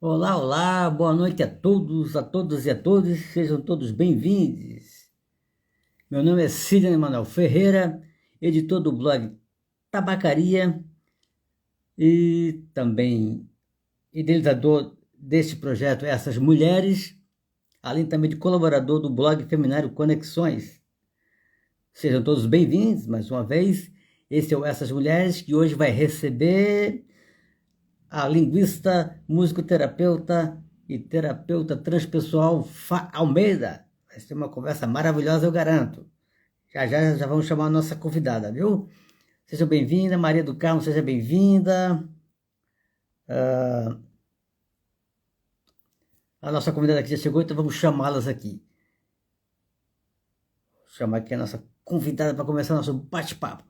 Olá, olá, boa noite a todas e a todos, sejam todos bem-vindos. Meu nome é Sidney Manuel Ferreira, editor do blog Tabacaria e também idealizador deste projeto Essas Mulheres, além também de colaborador do blog Feminário Conexões. Sejam todos bem-vindos mais uma vez. Esse é o Essas Mulheres, que hoje vai receber a linguista, musicoterapeuta e terapeuta transpessoal Fá Almeida. Vai ser uma conversa maravilhosa, eu garanto. Já vamos chamar a nossa convidada, viu? Seja bem-vinda, Maria do Carmo, seja bem-vinda. A nossa convidada aqui já chegou, então vamos chamá-las aqui. Vou chamar aqui a nossa convidada para começar nosso bate-papo.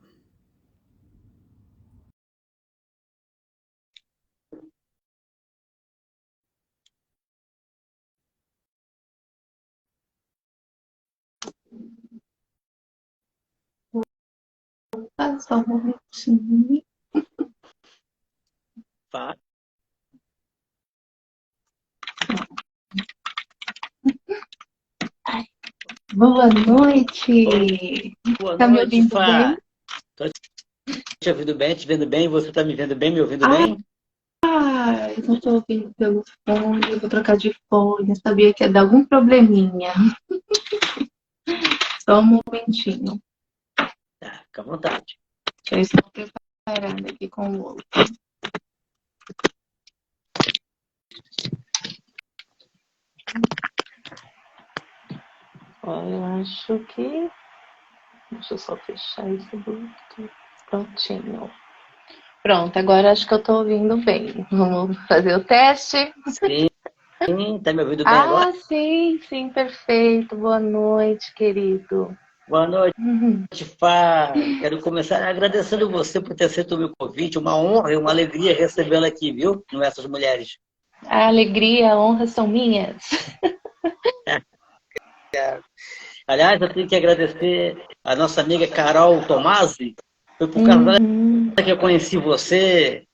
Só um momentinho. Fá. Boa noite. Boa Tá me noite, ouvindo bem? Fá. Estou te ouvindo bem, te vendo bem. Você está me vendo bem, me ouvindo Ah, bem? eu não tô ouvindo pelo fone, eu vou trocar de fone. Eu sabia que ia dar algum probleminha. Só um momentinho. Tá, fica à vontade. Eu estou preparando aqui com o outro. Ó, eu acho que... Deixa eu só fechar esse Bluetooth. Prontinho. Pronto, agora acho que eu tô ouvindo bem. Vamos fazer o teste? Sim, está me ouvindo bem agora? Sim, sim, perfeito. Boa noite, querido. Boa noite. Uhum. Fá, quero começar agradecendo você por ter aceito o meu convite. Uma honra e uma alegria recebê-la aqui, viu? No Essas Mulheres. A alegria, a honra são minhas. Aliás, eu tenho que agradecer a nossa amiga Carol Tomasi. Foi por causa dela Uhum. que eu conheci você,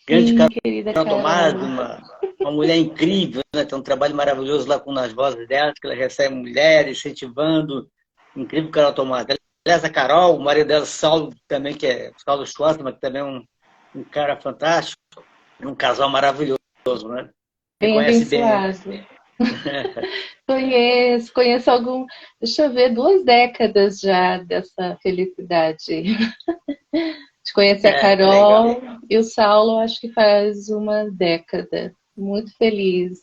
grande Sim, querida Carol Tomasi, Carol. uma mulher incrível, né? Tem um trabalho maravilhoso lá com as vozes dela, que ela recebe mulheres, incentivando. Incrível, Carol Tomasi. Aliás, a Carol, o marido dela, Saulo, também, que é Saulo Schwartzman, que também é um cara fantástico. Um casal maravilhoso, né? Você Bem conhece bem. abençoado. Conheço algum. Deixa eu ver, 2 décadas já dessa felicidade. De conhecer a Legal. Carol e o Saulo, acho que faz uma década. Muito feliz.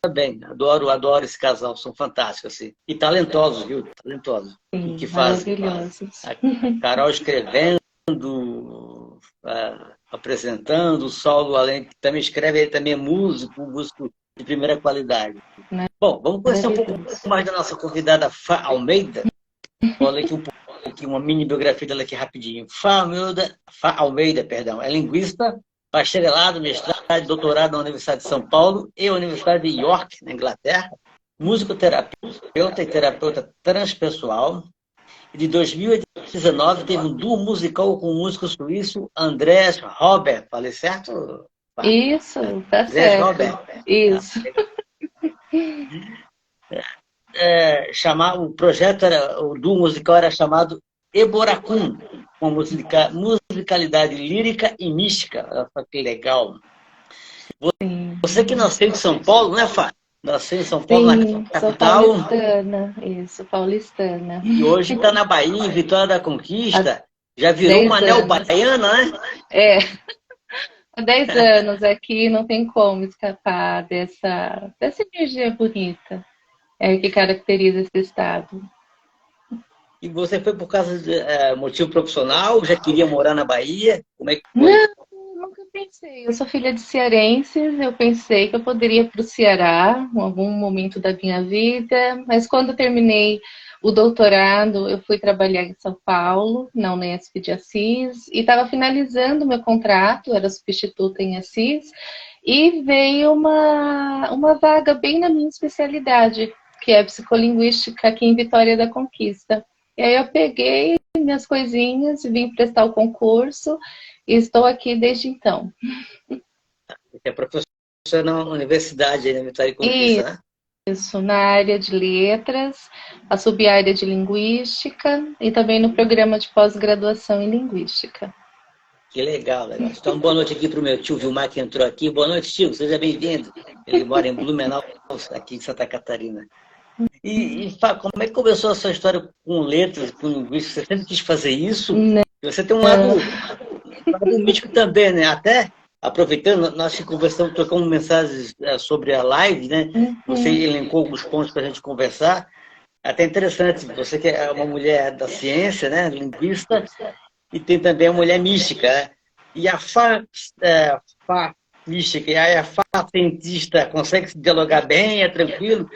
Também, adoro esse casal, são fantásticos, assim. E talentosos, viu? Talentosos. O Sim, que fazem. maravilhosos. A Carol escrevendo, apresentando, o Saulo, além que também escreve, ele também é músico, um músico de primeira qualidade. Bom, vamos conhecer um pouco Maravilhoso. mais da nossa convidada Fá Almeida. Vou ler aqui um pouquinho, uma mini biografia dela aqui rapidinho. Fá Almeida, perdão, é linguista, bacharelado, mestrado e doutorado na Universidade de São Paulo e Universidade de York, na Inglaterra. Musicoterapeuta e terapeuta transpessoal. E de 2019 teve um duo musical com o músico suíço Andrés Robert. Falei certo? Isso, tá Andrés certo. Robert. Isso. O projeto era, o duo musical era chamado Eboracum, uma musicalidade lírica e mística. Olha só que legal. Sim, Você que nasceu em São Paulo, né, Fábio? Nasceu em São Paulo, na sim, sou capital, paulistana. Isso, paulistana. e hoje está na Bahia, em Vitória da Há Conquista. Já virou uma 10 anos. neo-baiana, né? É, há 10 anos aqui não tem como escapar dessa energia bonita que caracteriza esse estado. E você foi por causa de motivo profissional? Já queria morar na Bahia? Como é que foi? Não, nunca pensei. Eu sou filha de cearenses, eu pensei que eu poderia ir para o Ceará em algum momento da minha vida, mas quando eu terminei o doutorado, eu fui trabalhar em São Paulo, na Unesp de Assis, e estava finalizando meu contrato, era substituta em Assis, e veio uma vaga bem na minha especialidade, que é psicolinguística aqui em Vitória da Conquista. E aí eu peguei minhas coisinhas, vim prestar o concurso e estou aqui desde então. É professora na universidade, na Vitória e Conquista, né? Isso, na área de letras, a sub-área de linguística e também no programa de pós-graduação em linguística. Que legal, legal. Então, boa noite aqui para o meu tio Vilmar, que entrou aqui. Boa noite, tio, seja bem-vindo. Ele mora em Blumenau, aqui em Santa Catarina. Como é que começou a sua história com letras, com linguística? Você sempre quis fazer isso? Não. Você tem um lado místico também, né? Até, aproveitando, nós conversamos, trocamos mensagens sobre a live, né? Você elencou alguns pontos para a gente conversar. Até interessante, você que é uma mulher da ciência, né? Linguista, e tem também a mulher mística, né? E a Fá mística e a Fá cientista consegue se dialogar bem, é tranquilo?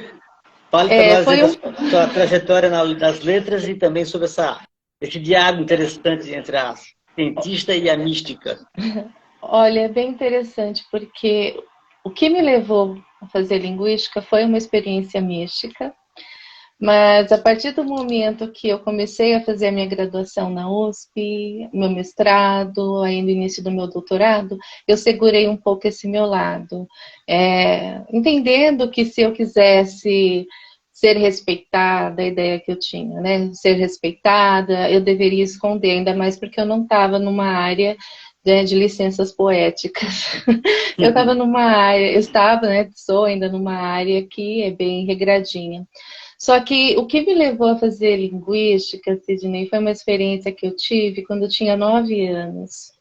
Fale para nós da sua trajetória das letras e também sobre esse diálogo interessante entre a cientista e a mística. Olha, é bem interessante, porque o que me levou a fazer linguística foi uma experiência mística, mas a partir do momento que eu comecei a fazer a minha graduação na USP, meu mestrado, aí no início do meu doutorado, eu segurei um pouco esse meu lado, entendendo que se eu quisesse ser respeitada, a ideia que eu tinha, né? Ser respeitada, eu deveria esconder, ainda mais porque eu não estava numa área de licenças poéticas. Eu estava numa área, eu estava, né? Sou ainda numa área que é bem regradinha. Só que o que me levou a fazer linguística, Sidney, foi uma experiência que eu tive quando eu tinha 9 anos.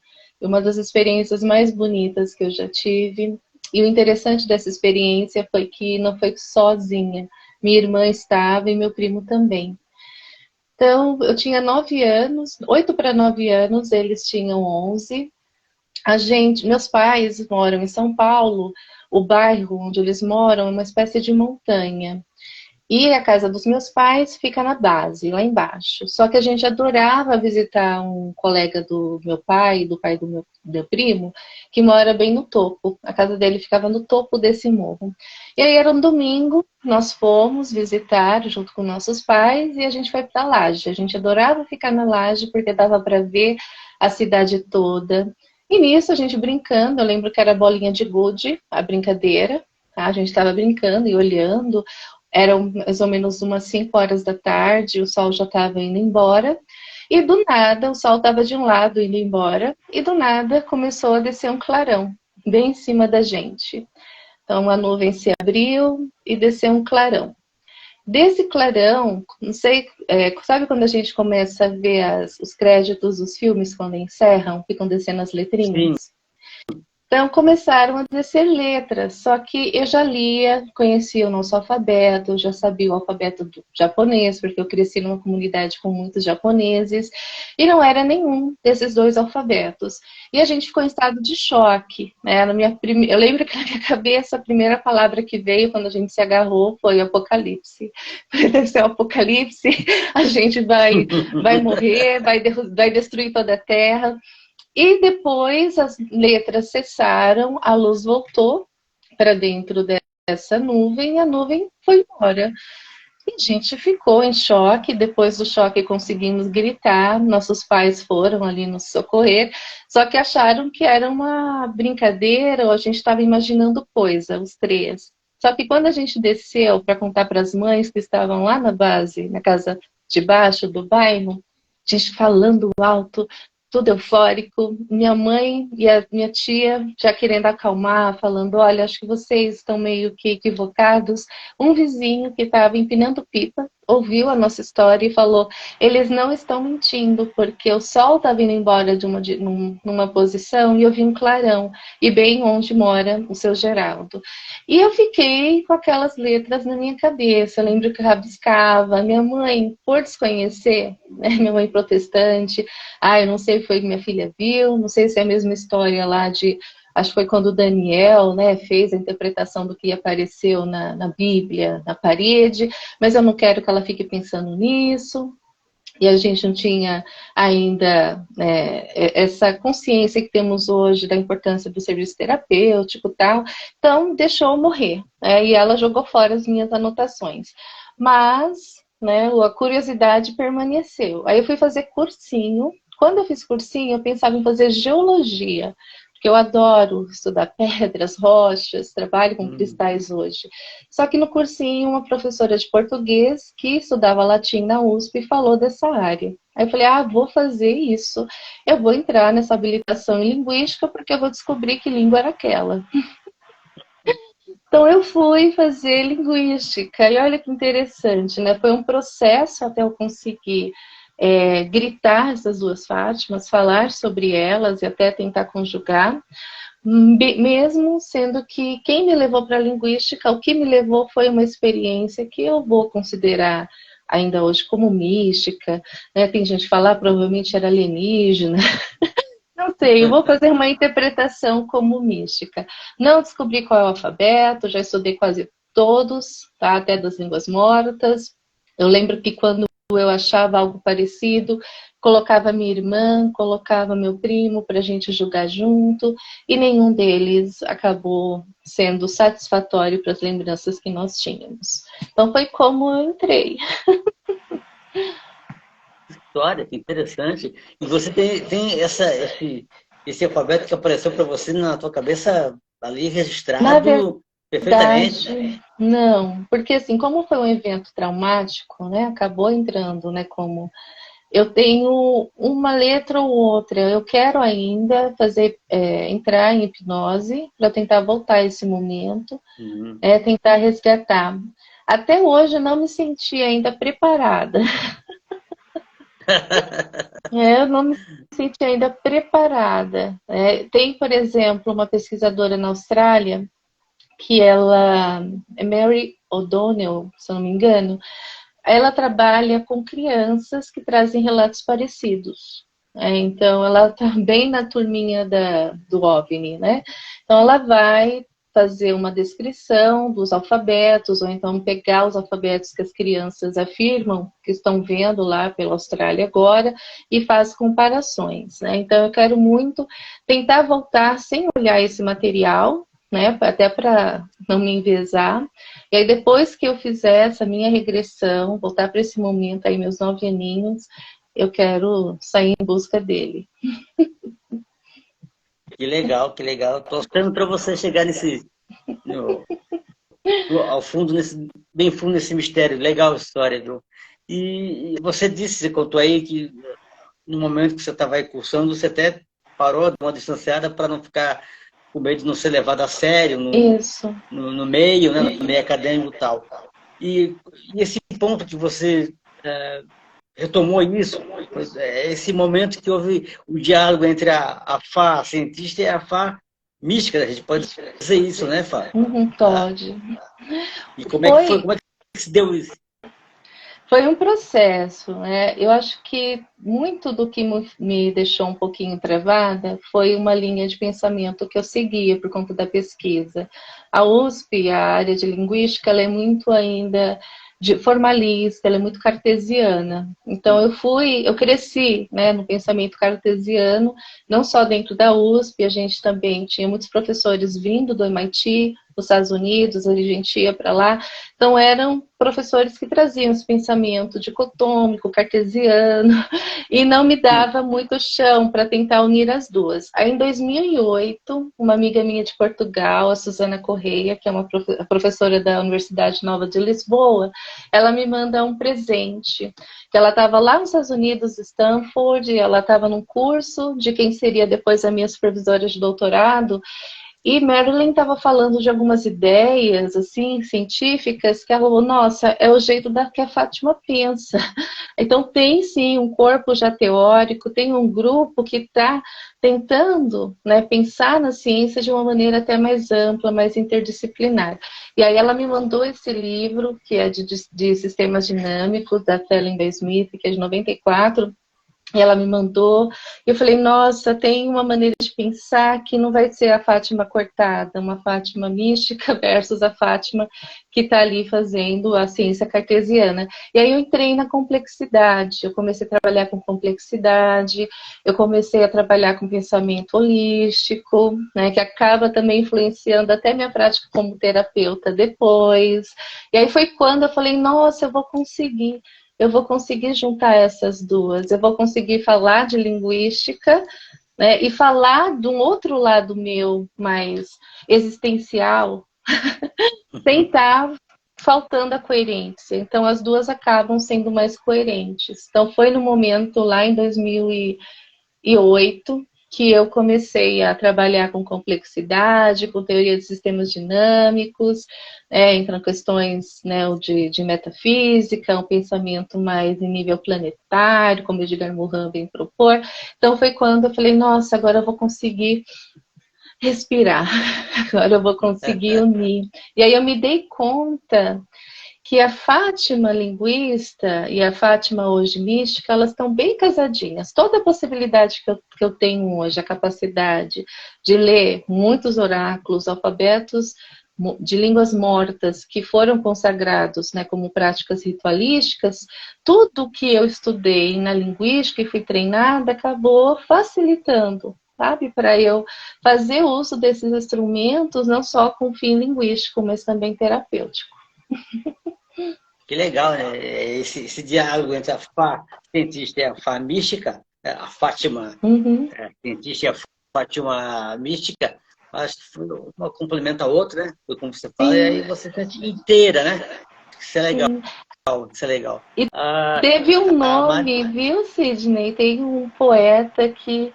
Uma das experiências mais bonitas que eu já tive. E o interessante dessa experiência foi que não foi sozinha. Minha irmã estava e meu primo também. Então, eu tinha 9 anos, 8 para 9 anos, eles tinham 11. Meus pais moram em São Paulo, o bairro onde eles moram é uma espécie de montanha. E a casa dos meus pais fica na base, lá embaixo. Só que a gente adorava visitar um colega do meu pai, do pai do meu primo, que mora bem no topo. A casa dele ficava no topo desse morro. E aí era um domingo, nós fomos visitar junto com nossos pais e a gente foi para a laje. A gente adorava ficar na laje porque dava para ver a cidade toda. E nisso a gente brincando, eu lembro que era bolinha de gude, a brincadeira. Tá? A gente estava brincando e olhando. Eram mais ou menos umas 5 horas da tarde, o sol já estava indo embora, e do nada, o sol estava de um lado indo embora, e do nada começou a descer um clarão, bem em cima da gente. Então a nuvem se abriu e desceu um clarão. Desse clarão, não sei, sabe quando a gente começa a ver os créditos dos filmes quando encerram, ficam descendo as letrinhas? Sim. Então começaram a descer letras, só que eu já lia, conhecia o nosso alfabeto, já sabia o alfabeto do japonês, porque eu cresci numa comunidade com muitos japoneses, e não era nenhum desses dois alfabetos. E a gente ficou em estado de choque, né? Eu lembro que na minha cabeça a primeira palavra que veio quando a gente se agarrou foi apocalipse. Deve ser o apocalipse, a gente vai morrer, vai destruir toda a terra. E depois as letras cessaram, a luz voltou para dentro dessa nuvem e a nuvem foi embora. E a gente ficou em choque. Depois do choque conseguimos gritar. Nossos pais foram ali nos socorrer, só que acharam que era uma brincadeira ou a gente estava imaginando coisa, os três. Só que quando a gente desceu para contar para as mães que estavam lá na base, na casa de baixo do bairro, a gente falando alto, tudo eufórico, minha mãe e a minha tia já querendo acalmar, falando, olha, acho que vocês estão meio que equivocados. Um vizinho que estava empinando pipa ouviu a nossa história e falou, eles não estão mentindo, porque o sol estava indo embora numa posição e eu vi um clarão, e bem onde mora o seu Geraldo. E eu fiquei com aquelas letras na minha cabeça, eu lembro que eu rabiscava, minha mãe, por desconhecer, né, minha mãe protestante, eu não sei se foi que minha filha viu, não sei se é a mesma história lá acho que foi quando o Daniel, né, fez a interpretação do que apareceu na Bíblia, na parede, mas eu não quero que ela fique pensando nisso. E a gente não tinha ainda essa consciência que temos hoje da importância do serviço terapêutico e tal. Então, deixou morrer. E ela jogou fora as minhas anotações. Mas, né, a curiosidade permaneceu. Aí eu fui fazer cursinho. Quando eu fiz cursinho, eu pensava em fazer geologia. porque eu adoro estudar pedras, rochas, trabalho com cristais hoje. Só que no cursinho, uma professora de português que estudava latim na USP falou dessa área. Aí eu falei, vou fazer isso. Eu vou entrar nessa habilitação em linguística porque eu vou descobrir que língua era aquela. Então eu fui fazer linguística, e olha que interessante, né? Foi um processo até eu conseguir gritar essas duas Fátimas, falar sobre elas e até tentar conjugar, mesmo sendo que quem me levou para a linguística, o que me levou foi uma experiência que eu vou considerar ainda hoje como mística, né? Tem gente que fala, provavelmente era alienígena. Não sei, eu vou fazer uma interpretação como mística. Não descobri qual é o alfabeto, já estudei quase todos, tá? Até das línguas mortas. Eu lembro que quando eu achava algo parecido, colocava minha irmã, colocava meu primo para a gente julgar junto, e nenhum deles acabou sendo satisfatório para as lembranças que nós tínhamos. Então foi como eu entrei. História, que interessante. E você tem esse alfabeto que apareceu para você na tua cabeça ali Na registrado perfeitamente. verdade, não, porque assim, como foi um evento traumático, né, acabou entrando, né, como eu tenho uma letra ou outra, eu quero ainda fazer, entrar em hipnose para tentar voltar a esse momento, Uhum. tentar resgatar. Até hoje eu não me senti ainda preparada. Eu não me senti ainda preparada. Tem, por exemplo, uma pesquisadora na Austrália que ela é Mary O'Donnell, se eu não me engano. Ela trabalha com crianças que trazem relatos parecidos. Então, ela está bem na turminha do OVNI, né? Então, ela vai fazer uma descrição dos alfabetos, ou então pegar os alfabetos que as crianças afirmam que estão vendo lá pela Austrália agora, e faz comparações, né? Então, eu quero muito tentar voltar sem olhar esse material, né? Até para não me enviesar. E aí, depois que eu fizer essa minha regressão, voltar para esse momento aí, meus 9 aninhos, eu quero sair em busca dele. Que legal, que legal. Torcendo para você chegar no, ao fundo, bem fundo nesse mistério. Legal a história, viu? E você disse, você contou aí que no momento que você estava aí cursando, você até parou de uma distanciada para não ficar com medo de não ser levado a sério Isso. no meio, né, no meio acadêmico e tal. E esse ponto que você retomou isso, esse momento que houve o diálogo entre a Fá cientista e a Fá mística, a gente pode dizer isso, né, Fá? Pode. E como é que foi, Foi, como é que se deu isso? foi um processo, né? Eu acho que muito do que me deixou um pouquinho travada foi uma linha de pensamento que eu seguia por conta da pesquisa. A USP, a área de linguística, ela é muito ainda formalista, ela é muito cartesiana. Então eu cresci, né, no pensamento cartesiano, não só dentro da USP, a gente também tinha muitos professores vindo do MIT, dos Estados Unidos, a gente ia para lá. Então, eram professores que traziam esse pensamento dicotômico, cartesiano, e não me dava muito chão para tentar unir as duas. Aí, em 2008, uma amiga minha de Portugal, a Susana Correia, que é uma professora da Universidade Nova de Lisboa, ela me manda um presente, que ela estava lá nos Estados Unidos, Stanford, ela estava num curso de quem seria depois a minha supervisora de doutorado, e Marilyn estava falando de algumas ideias, assim, científicas, que ela falou, nossa, é o jeito que a Fátima pensa. Então, tem sim um corpo já teórico, tem um grupo que está tentando, né, pensar na ciência de uma maneira até mais ampla, mais interdisciplinar. E aí ela me mandou esse livro, que é de sistemas dinâmicos, da Fellinda Smith, que é de 94, e ela me mandou, e eu falei, nossa, tem uma maneira de pensar que não vai ser a Fátima cortada, uma Fátima mística versus a Fátima que está ali fazendo a ciência cartesiana. E aí eu entrei na complexidade, eu comecei a trabalhar com complexidade, eu comecei a trabalhar com pensamento holístico, né, que acaba também influenciando até minha prática como terapeuta depois. E aí foi quando eu falei, nossa, eu vou conseguir juntar essas duas. Eu vou conseguir falar de linguística, né? E falar de um outro lado meu, mais existencial, sem estar faltando a coerência. Então, as duas acabam sendo mais coerentes. Então, foi no momento, lá em 2008, que eu comecei a trabalhar com complexidade, com teoria de sistemas dinâmicos, entram questões, né, de metafísica, um pensamento mais em nível planetário, como o Edgar Morin vem propor. Então foi quando eu falei, nossa, agora eu vou conseguir respirar, agora eu vou conseguir unir. E aí eu me dei conta que a Fátima linguista e a Fátima hoje mística, elas estão bem casadinhas. Toda a possibilidade que eu tenho hoje, a capacidade de ler muitos oráculos, alfabetos de línguas mortas que foram consagrados, né, como práticas ritualísticas, tudo que eu estudei na linguística e fui treinada acabou facilitando, sabe, para eu fazer uso desses instrumentos não só com fim linguístico, mas também terapêutico. Que legal, né? Esse diálogo entre a cientista e a Fá mística, a Fátima cientista e a Fátima mística, acho que uma complementa a outra, né? Como você fala, e aí você se sente inteira, né? Isso é legal, isso é legal. E teve um nome, viu, Sidney? Tem um poeta que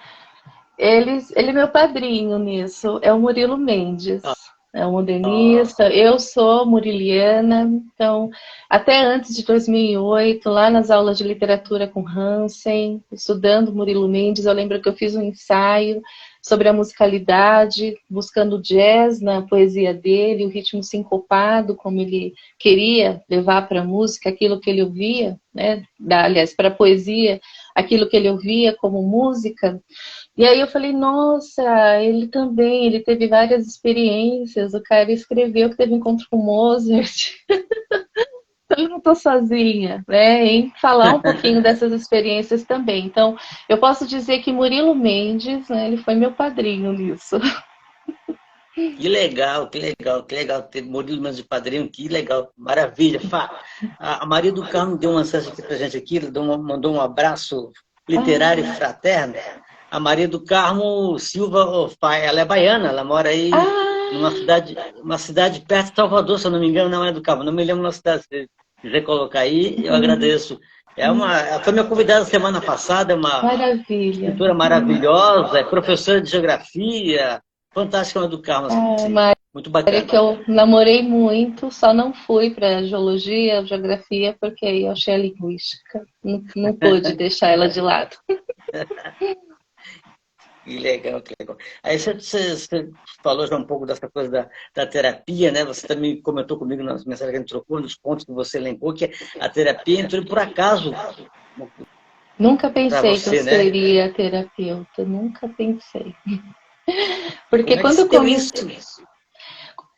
ele é meu padrinho nisso, é o Murilo Mendes. É um modernista, eu sou muriliana, então, até antes de 2008, lá nas aulas de literatura com Hansen, estudando Murilo Mendes, eu lembro que eu fiz um ensaio sobre a musicalidade, buscando jazz na poesia dele, o ritmo sincopado, como ele queria levar para a música aquilo que ele ouvia, né? Aliás, para a poesia, aquilo que ele ouvia como música. E aí eu falei, nossa, ele também, ele teve várias experiências, o cara escreveu que teve encontro com Mozart. Eu não estou sozinha, né, em falar um pouquinho dessas experiências também. Então, eu posso dizer que Murilo Mendes, né, ele foi meu padrinho nisso. Que legal, que legal, que legal ter Murilo Mendes de padrinho, que legal, maravilha. Fá, a Maria do Carmo deu uma mensagem aqui pra gente aqui, mandou um abraço literário e fraterno. A Maria do Carmo Silva, ela é baiana, ela mora aí uma cidade perto de Salvador, se eu não me engano, não é do Carmo, não me lembro da cidade. Se quiser colocar aí, eu agradeço. Ela foi minha convidada semana passada, é uma escritora maravilhosa, é professora de geografia, fantástica do Carmo. Muito bacana. Que eu namorei muito, só não fui para geologia, geografia, porque aí eu achei a linguística. Não pude deixar ela de lado. Que legal, que legal. Aí você falou já um pouco dessa coisa da terapia, né? Você também comentou comigo nas mensagens que a gente trocou, nos pontos que você elencou, que a terapia entrou por acaso. Nunca pensei que eu seria terapeuta, nunca pensei. Porque quando eu comecei...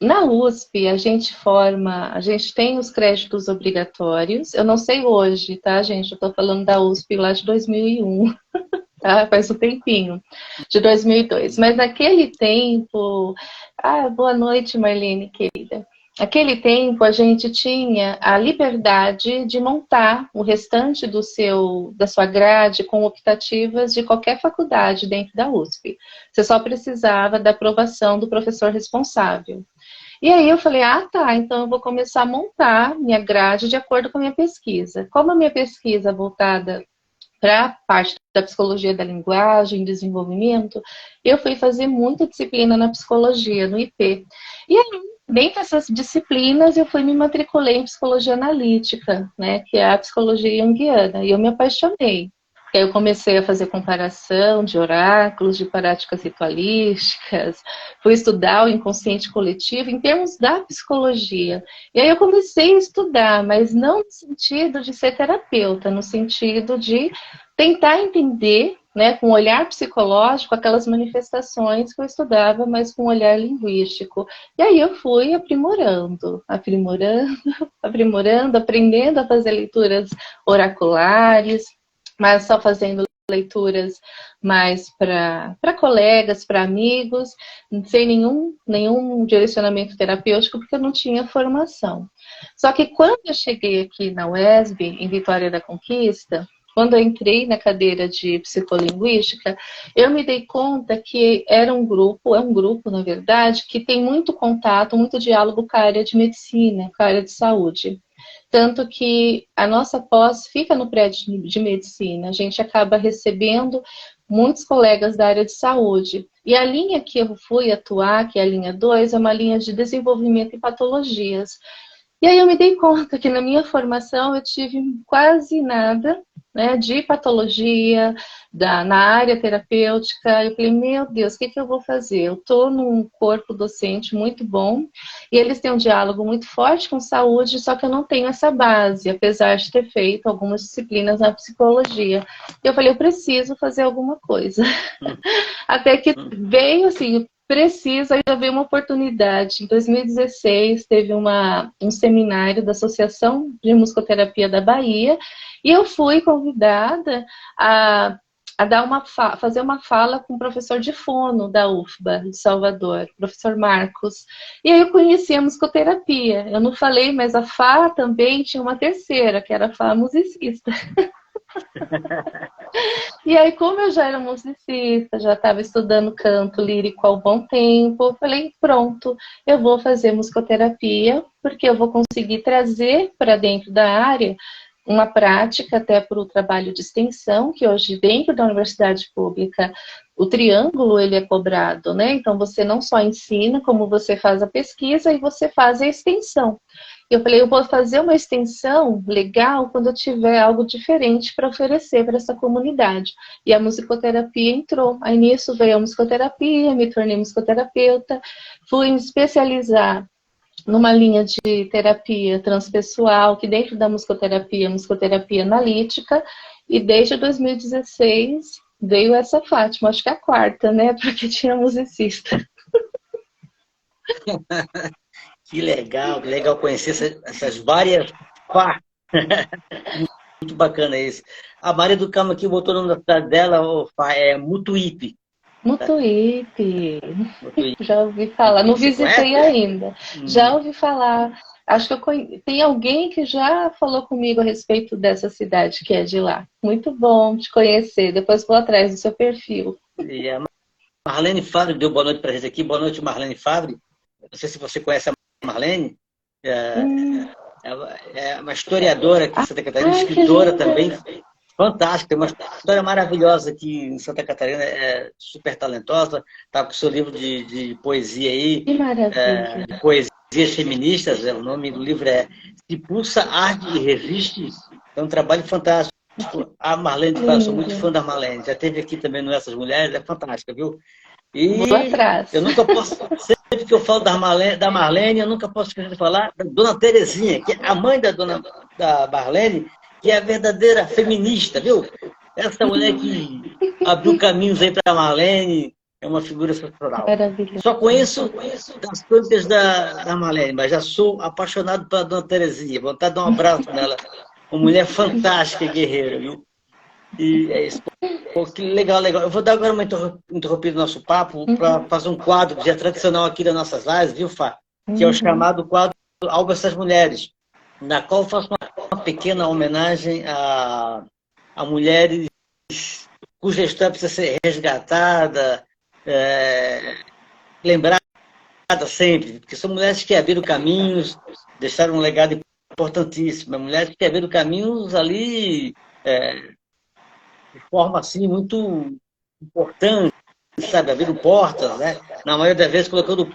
Na USP, a gente tem os créditos obrigatórios. Eu não sei hoje, tá, gente? Eu tô falando da USP lá de 2001. Tá? Faz um tempinho, de 2002. Mas naquele tempo... boa noite, Marlene, querida. Naquele tempo, a gente tinha a liberdade de montar o restante da sua grade com optativas de qualquer faculdade dentro da USP. Você só precisava da aprovação do professor responsável. E aí eu falei, tá, então eu vou começar a montar minha grade de acordo com a minha pesquisa. Como a minha pesquisa é voltada para a parte da psicologia da linguagem, desenvolvimento, eu fui fazer muita disciplina na psicologia, no IP. E aí, dentro dessas disciplinas, eu fui me matriculei em psicologia analítica, né, que é a psicologia junguiana, e eu me apaixonei. Aí eu comecei a fazer comparação de oráculos, de práticas ritualísticas, fui estudar o inconsciente coletivo em termos da psicologia. E aí eu comecei a estudar, mas não no sentido de ser terapeuta, no sentido de tentar entender, né, com um olhar psicológico, aquelas manifestações que eu estudava, mas com um olhar linguístico. E aí eu fui aprimorando, aprendendo a fazer leituras oraculares, mas só fazendo leituras mais para colegas, para amigos, sem nenhum direcionamento terapêutico, porque eu não tinha formação. Só que quando eu cheguei aqui na UESB, em Vitória da Conquista, quando eu entrei na cadeira de psicolinguística, eu me dei conta que era um grupo, é um grupo, na verdade, que tem muito contato, muito diálogo com a área de medicina, com a área de saúde. Tanto que a nossa pós fica no prédio de medicina, a gente acaba recebendo muitos colegas da área de saúde. E a linha que eu fui atuar, que é a linha 2, é uma linha de desenvolvimento em patologias. E aí eu me dei conta que na minha formação eu tive quase nada, né, de patologia, na área terapêutica. Eu falei, meu Deus, o que eu vou fazer? Eu estou num corpo docente muito bom e eles têm um diálogo muito forte com saúde, só que eu não tenho essa base, apesar de ter feito algumas disciplinas na psicologia. Eu falei, eu preciso fazer alguma coisa. Até que veio assim, precisa, ainda veio uma oportunidade. Em 2016, teve um seminário da Associação de Musicoterapia da Bahia, e eu fui convidada a fazer uma fala com o professor de fono da UFBA, de Salvador, professor Marcos. E aí eu conheci a musicoterapia. Eu não falei, mas a Fá também tinha uma terceira, que era a Fá musicista. E aí, como eu já era musicista, já estava estudando canto lírico há um bom tempo, eu falei, pronto, eu vou fazer musicoterapia, porque eu vou conseguir trazer para dentro da área uma prática até para o trabalho de extensão, que hoje dentro da universidade pública, o triângulo ele é cobrado, né? Então você não só ensina, como você faz a pesquisa e você faz a extensão. Eu falei, eu vou fazer uma extensão legal quando eu tiver algo diferente para oferecer para essa comunidade. E a musicoterapia entrou. Aí nisso veio a musicoterapia, me tornei musicoterapeuta, fui me especializar numa linha de terapia transpessoal, que dentro da musicoterapia analítica, e desde 2016 veio essa Fátima, acho que é a quarta, né? Porque tinha musicista. Que legal conhecer essas várias partes. Muito bacana isso. A Maria do Carmo aqui botou o nome da cidade dela, é Mutuípe. Mutuípe. Mutuípe. Já ouvi falar. Não Você visitei conhece? ainda. Já ouvi falar. Acho que tem alguém que já falou comigo a respeito dessa cidade que é de lá. Muito bom te conhecer. Depois vou atrás do seu perfil. E a Marlene Fabre deu boa noite para a gente aqui. Boa noite, Marlene Fabre. Não sei se você conhece a Marlene. Ela é uma historiadora aqui em Santa Catarina, escritora também. Fantástica, tem uma história maravilhosa aqui em Santa Catarina, é super talentosa, está com o seu livro de poesia aí, Que maravilha. de poesias feministas, o nome do livro é Se Pulsa, Arde e Resiste, é um trabalho fantástico. A Marlene, eu sou muito fã da Marlene, já esteve aqui também no Essas Mulheres, é fantástica, viu? E vou atrás. Eu nunca posso, sempre que eu falo da Marlene, eu nunca posso esquecer de falar da Dona Terezinha, que é a mãe da Marlene, que é a verdadeira feminista, viu? Essa mulher que abriu caminhos aí para a Marlene, é uma figura sensacional. Só conheço das coisas da Marlene, mas já sou apaixonado pela Dona Terezinha. Vontade de dar um abraço nela. Uma mulher fantástica e guerreira, viu? E é isso. Pô, que legal. Eu vou dar agora uma interrompida no nosso papo para fazer um quadro que é tradicional aqui das nossas lives, viu, Fá? Que é o chamado quadro Algo Essas Mulheres, na qual eu faço uma pequena homenagem a mulheres cuja história precisa ser resgatada, lembrada sempre, porque são mulheres que abriram caminhos, deixaram um legado importantíssimo, mulheres que abriram caminhos ali de forma assim muito importante, sabe, abriram portas, né? Na maioria das vezes colocando,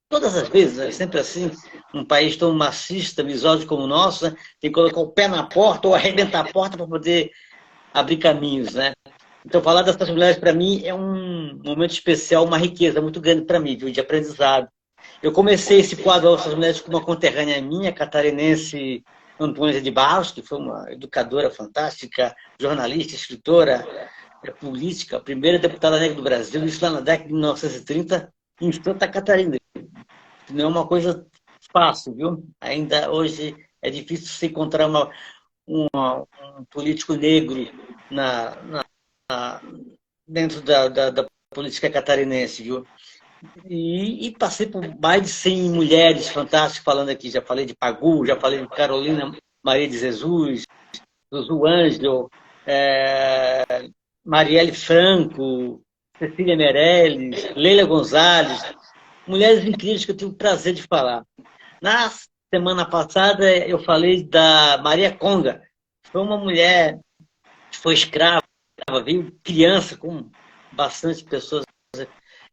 todas as vezes, é sempre assim, um país tão machista, misógino como o nosso, né? Tem que colocar o pé na porta ou arrebentar a porta para poder abrir caminhos, né? Então, falar dessas mulheres, para mim, é um momento especial, uma riqueza muito grande para mim, viu, de aprendizado. Eu comecei esse quadro Essas Mulheres com uma conterrânea minha, catarinense, Antônia de Barros, que foi uma educadora fantástica, jornalista, escritora, política, a primeira deputada negra do Brasil, isso lá na década de 1930, em Santa Catarina. Não é uma coisa fácil, viu? Ainda hoje é difícil se encontrar um político negro dentro da política catarinense, viu? E passei por mais de 100 mulheres fantásticas falando aqui. Já falei de Pagu, já falei de Carolina Maria de Jesus, Zuzu Ângelo, Marielle Franco, Cecília Meirelles, Leila Gonzalez, mulheres incríveis que eu tive o prazer de falar. Na semana passada eu falei da Maria Conga, foi uma mulher que foi escrava, veio criança, com bastante pessoas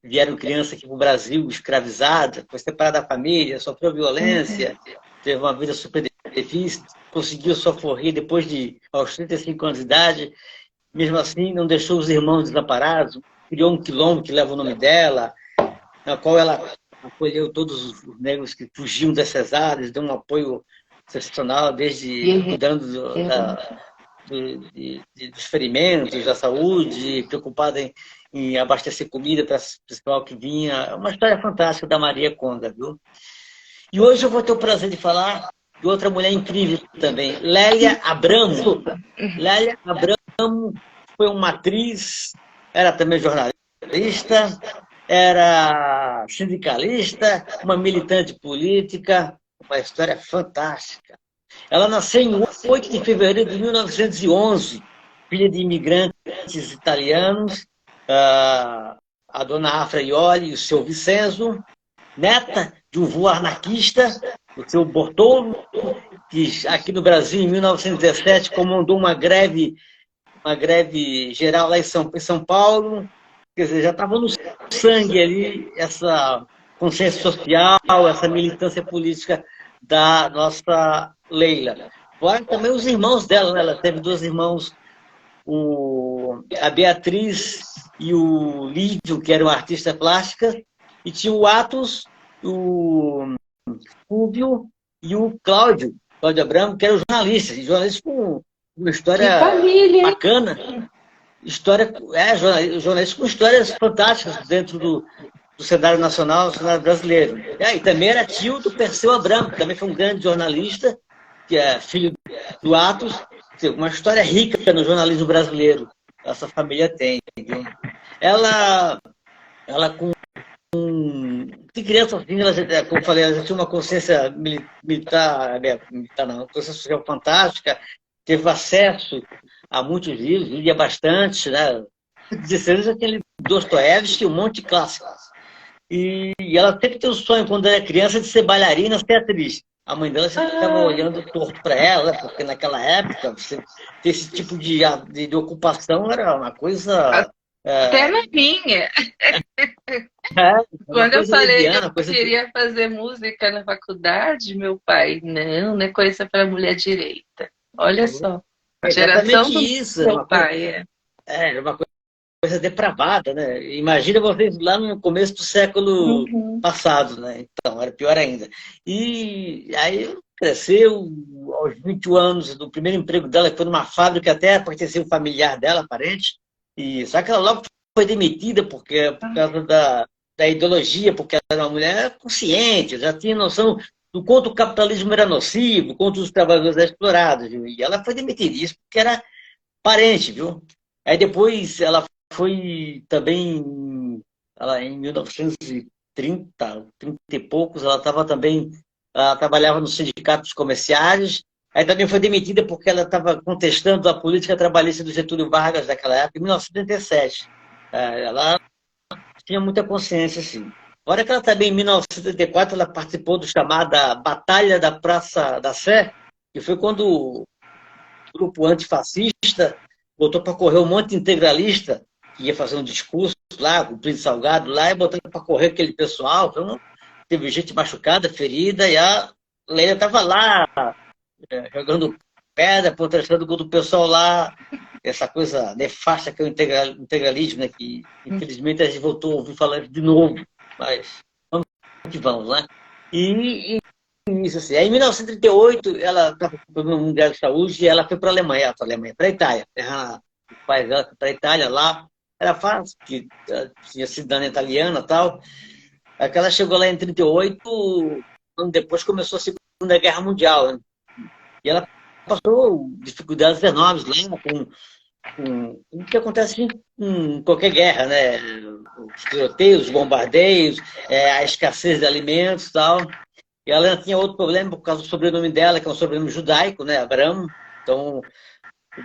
vieram criança aqui para o Brasil, escravizada, foi separada da família, sofreu violência, teve uma vida super difícil, conseguiu socorrer depois de aos 35 anos de idade, mesmo assim não deixou os irmãos desamparados, criou um quilombo que leva o nome dela, na qual ela acolheu todos os negros que fugiam dessas áreas, deu um apoio excepcional, desde cuidando dos ferimentos, da saúde, preocupada em abastecer comida para o pessoal que vinha. É uma história fantástica da Maria Conga, viu? E hoje eu vou ter o prazer de falar de outra mulher incrível também, Lélia Abramo. Lélia Abramo foi uma atriz, era também jornalista, era sindicalista, uma militante política, uma história fantástica. Ela nasceu em 8 de fevereiro de 1911, filha de imigrantes italianos, a dona Afra Ioli e o seu Vincenzo, neta de um vô anarquista, o seu Bortolo, que aqui no Brasil, em 1917, comandou uma greve geral lá em São Paulo. Quer dizer, já estava no sangue ali essa consciência social, essa militância política da nossa Leila. Fora também os irmãos dela, né? Ela teve dois irmãos, a Beatriz e o Lídio, que eram artistas plásticas, e tinha o Atos, o Fúvio e o Cláudio Abramo, que eram jornalistas com uma história bacana. Jornalistas com histórias fantásticas dentro do cenário nacional, do cenário brasileiro. E também era tio do Perseu Abramo, que também foi um grande jornalista, que é filho do Atos. Uma história rica no jornalismo brasileiro. Essa família tem. Viu? Ela com criança, assim, como eu falei, ela já tinha uma consciência militar não, uma consciência social fantástica, teve acesso a muitos livros, lia bastante, né? 16 anos, aquele Dostoiévski, um monte de clássicos. E ela sempre teve o sonho, quando era criança, de ser bailarina, ser atriz. A mãe dela sempre ficava olhando torto para ela, porque naquela época, você ter esse tipo de ocupação era uma coisa... Até na minha. Quando eu falei que eu queria fazer música na faculdade, meu pai, não é coisa para mulher direita. Olha só. A geração do meu pai. Era uma coisa depravada, né? Imagina vocês lá no começo do século passado, né? Então, era pior ainda. E aí cresceu, aos 21 anos, do primeiro emprego dela, que foi numa fábrica, até pertenceu um familiar dela, parente, só que ela logo foi demitida por causa da ideologia, porque ela era uma mulher consciente, já tinha noção do quanto o capitalismo era nocivo, quanto os trabalhadores eram explorados, viu? E ela foi demitida, isso porque era parente, viu? Aí depois ela foi também, em 1930, 30 e poucos, ela trabalhava nos sindicatos comerciários, aí também foi demitida porque ela estava contestando a política trabalhista do Getúlio Vargas daquela época, em 1937. Ela tinha muita consciência, assim. Fora que ela também, em 1974, ela participou do chamada Batalha da Praça da Sé, que foi quando o grupo antifascista botou para correr um monte de integralista, que ia fazer um discurso lá, com o Plínio Salgado lá, e botando para correr aquele pessoal. Então, teve gente machucada, ferida, e a Leila estava lá, jogando pedra, protestando contra o pessoal lá, essa coisa nefasta que é o integralismo, né, que infelizmente a gente voltou a ouvir falar de novo, mas vamos, né? E isso assim. Aí, em 1938, ela estava com problema mundial de saúde e ela foi para a Alemanha, para a Itália. O pai dela foi para a Itália, lá era fácil, porque tinha cidadania italiana e tal. Aí que ela chegou lá em 38, ano depois começou a Segunda Guerra Mundial, né? E ela passou dificuldades enormes lá, com o que acontece em qualquer guerra, né? Os tiroteios, os bombardeios, a escassez de alimentos e tal. E ela tinha outro problema por causa do sobrenome dela, que é um sobrenome judaico, né? Abramo. Então,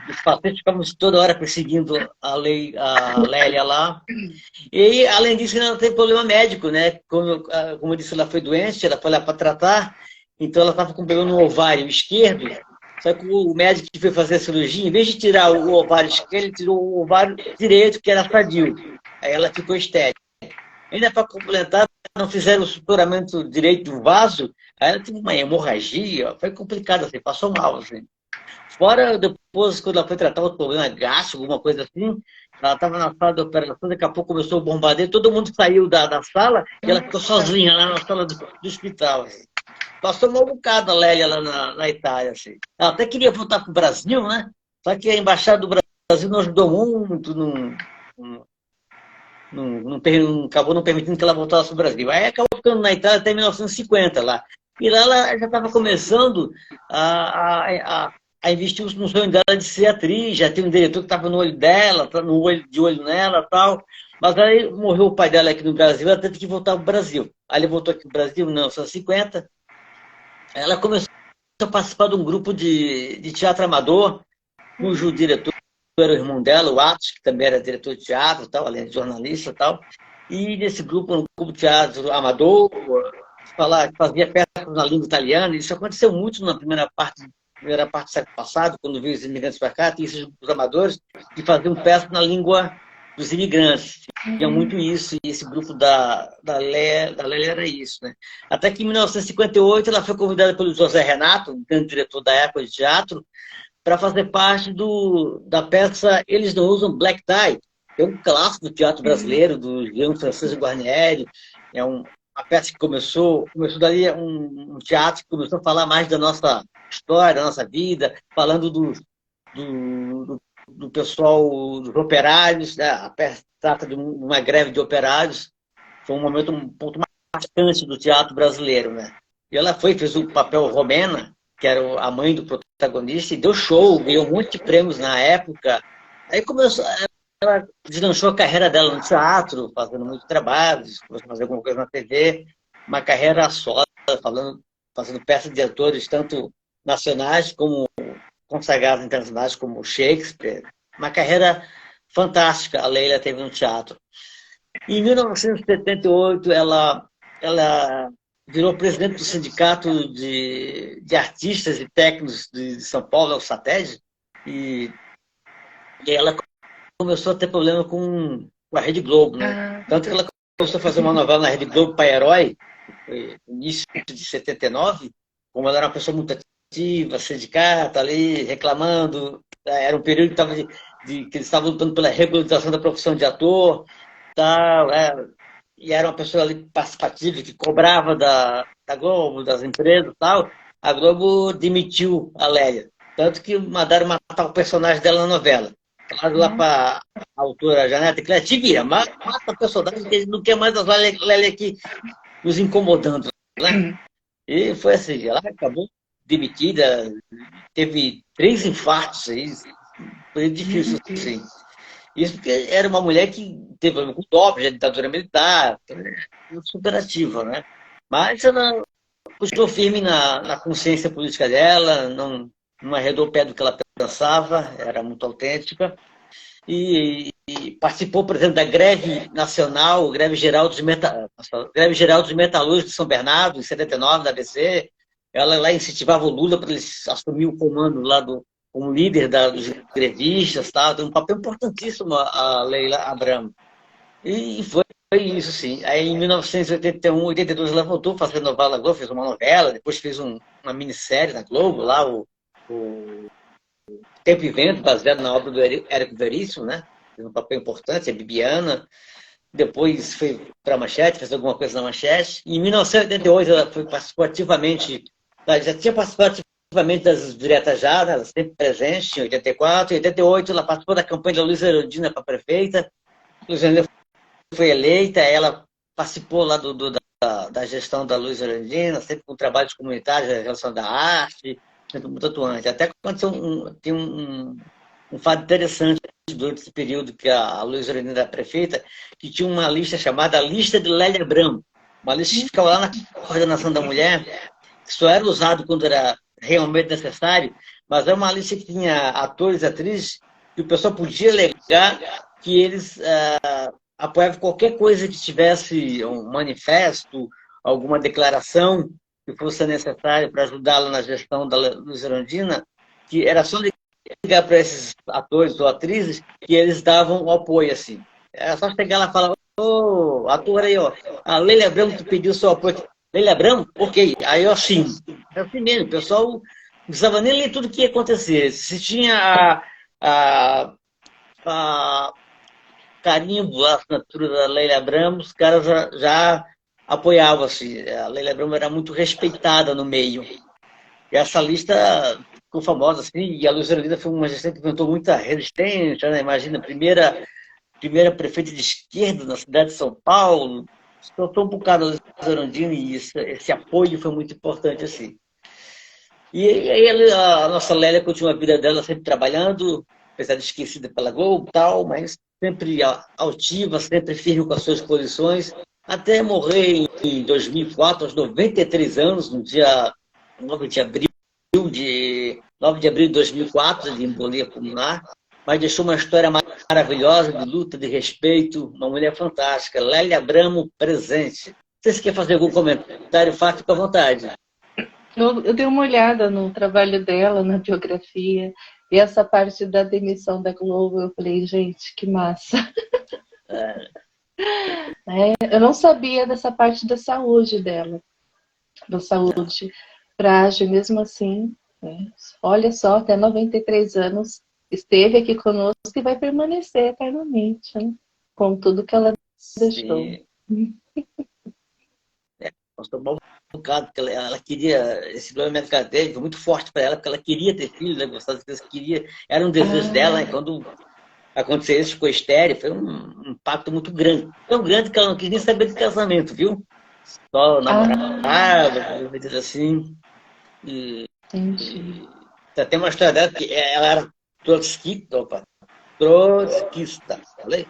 Os pacientes ficavam toda hora perseguindo a Lélia lá. E, além disso, ela teve problema médico, né? Como eu disse, ela foi doente, ela foi lá para tratar, então ela estava com problema no ovário esquerdo. Só que o médico que foi fazer a cirurgia, em vez de tirar o ovário esquerdo, ele tirou o ovário direito, que era sadio. Aí ela ficou estéril. Ainda para complementar, não fizeram o suturamento direito do vaso, aí ela teve uma hemorragia, foi complicado, assim, passou mal, assim. Fora, depois, quando ela foi tratar o problema gástrico, alguma coisa assim, ela estava na sala de operação, daqui a pouco começou o bombardeio, todo mundo saiu da sala e ela ficou sozinha lá na sala do hospital. Assim. Passou um bocado a Lélia lá na Itália. Assim. Ela até queria voltar para o Brasil, né? Só que a Embaixada do Brasil não ajudou muito, acabou não permitindo que ela voltasse para o Brasil. Aí acabou ficando na Itália até 1950 lá. E lá ela já estava começando a investir no sonho dela de ser atriz, já tinha um diretor que estava no olho dela, de olho nela e tal. Mas aí morreu o pai dela aqui no Brasil, ela teve que voltar para o Brasil. Aí ele voltou aqui no Brasil em 1950. Ela começou a participar de um grupo de teatro amador, cujo diretor era o irmão dela, o Atos, que também era diretor de teatro, tal, além de jornalista e tal. E nesse grupo, um grupo de teatro amador, fazia peças na língua italiana. Isso aconteceu muito na primeira parte do século passado, quando veio os imigrantes para cá, tinha esses grupos amadores que faziam peças na língua dos imigrantes. Tinha muito isso, e esse grupo da Lélia era isso. Né? Até que em 1958 ela foi convidada pelo José Renato, um grande diretor da época de teatro, para fazer parte da peça Eles Não Usam Black Tie, que é um clássico do teatro brasileiro, do Jean Francisco Guarnieri. É uma peça que começou dali, um teatro que começou a falar mais da nossa história, da nossa vida, falando do pessoal, dos operários. Né? A peça trata de uma greve de operários. Foi um ponto marcante do teatro brasileiro. Né? E ela fez o papel Romena, que era a mãe do protagonista, e deu show, ganhou um monte de prêmios na época. Aí ela deslanchou a carreira dela no teatro, fazendo muito trabalho, começou a fazer alguma coisa na TV, uma carreira só, fazendo peças de atores, tanto nacionais como consagrados internacionais, como Shakespeare. Uma carreira fantástica a Leila teve no teatro. Em 1978, ela virou presidente do Sindicato de Artistas e Técnicos de São Paulo, o SATED, e ela começou a ter problema com a Rede Globo. Né? Tanto que ela começou a fazer uma novela na Rede Globo, Pai Herói, no início de 79, como ela era uma pessoa muito ativa, sindicato, ali, reclamando. Era um período que eles estavam lutando pela regularização da profissão de ator, tal, e era uma pessoa ali participativa, que cobrava da Globo, das empresas e tal. A Globo demitiu a Lélia. Tanto que mandaram matar o personagem dela na novela. Falaram lá para a autora Janete Cléia, te vira, mata o personagem, que não quer mais as Lélia aqui nos incomodando. Né? E foi assim, ela acabou demitida, teve 3 infartos aí, foi difícil assim. Isso porque era uma mulher que teve problema com o golpe, já ditadura militar, super ativa, né? Mas ela continuou firme na consciência política dela, não arredou o pé do que ela pensava, era muito autêntica. E participou, por exemplo, da greve nacional, greve geral dos metalúrgicos de São Bernardo, em 79, da ABC. Ela lá incentivava o Lula para ele assumir o comando lá como líder dos grevistas, tá? Tem um papel importantíssimo a Leila Abramo. E foi isso, sim. Aí em 1981, 82, ela voltou a fazer novela na Globo, fez uma novela, depois fez uma minissérie na Globo, lá, o Tempo e Vento, baseado na obra do Érico Veríssimo, né? Fez um papel importante, a Bibiana. Depois foi para a Manchete, fez alguma coisa na Manchete. E em 1988, ela participou ativamente, já tinha participado ativamente das diretas já, né? Ela sempre presente, em 84. Em 88, ela participou da campanha da Luísa Erundina para prefeita. A Luísa Erundina foi eleita, ela participou lá da gestão da Luísa Erundina, sempre com trabalhos comunitários, a relação da arte, sempre muito atuante. Até aconteceu tem um fato interessante durante esse período que a Luísa Erundina era prefeita, que tinha uma lista chamada Lista de Lélia Abramo, uma lista que ficava lá na coordenação da mulher, que só era usado quando era realmente necessário, mas é uma lista que tinha atores e atrizes que o pessoal podia alegar que eles apoiavam qualquer coisa que tivesse um manifesto, alguma declaração que fosse necessária para ajudá-la na gestão da Luz Erundina, que era só ligar para esses atores ou atrizes que eles davam o apoio, assim. Era só chegar lá e falar, ô, ator aí, ó, a Leila Abramo que pediu seu apoio. Leila Abramo? Ok. Aí eu assim. É assim mesmo, o pessoal não precisava nem ler tudo o que ia acontecer. Se tinha a carimbo, a assinatura da Leila Abramo, os caras já apoiavam, assim. A Leila Abramo era muito respeitada no meio. E essa lista ficou famosa, assim, e a Luz Erundina foi uma gestão que inventou muita resistência, né? Imagina, a primeira prefeita de esquerda na cidade de São Paulo, soltou um bocado a Luz Erundina e esse apoio foi muito importante, assim. E aí a nossa Lélia continua a vida dela sempre trabalhando, apesar de esquecida pela Globo e tal, mas sempre altiva, sempre firme com as suas posições, até morrer em 2004, aos 93 anos, no dia 9 de abril de 2004, de embolia pulmonar, mas deixou uma história maravilhosa de luta, de respeito, uma mulher fantástica, Lélia Abramo presente. Se você quer fazer algum comentário, faça com a vontade. Eu dei uma olhada no trabalho dela, na biografia, e essa parte da demissão da Globo, eu falei, gente, que massa. Eu não sabia dessa parte da saúde dela, da saúde frágil, mesmo assim. Né? Olha só, até 93 anos esteve aqui conosco e vai permanecer eternamente, né? Com tudo que ela deixou. Sim. Nós tomamos um bocado, porque ela queria, esse problema que ela teve foi muito forte para ela, porque ela queria ter filhos, né? Gostava de ter, queria, era um desejo dela, né? Quando aconteceu isso, ficou estéreo, foi um impacto muito grande. Tão grande que ela não quis nem saber de casamento, viu? Só namorada, coisas assim. E, Entendi. tem uma história dela que ela era trotskista, falei?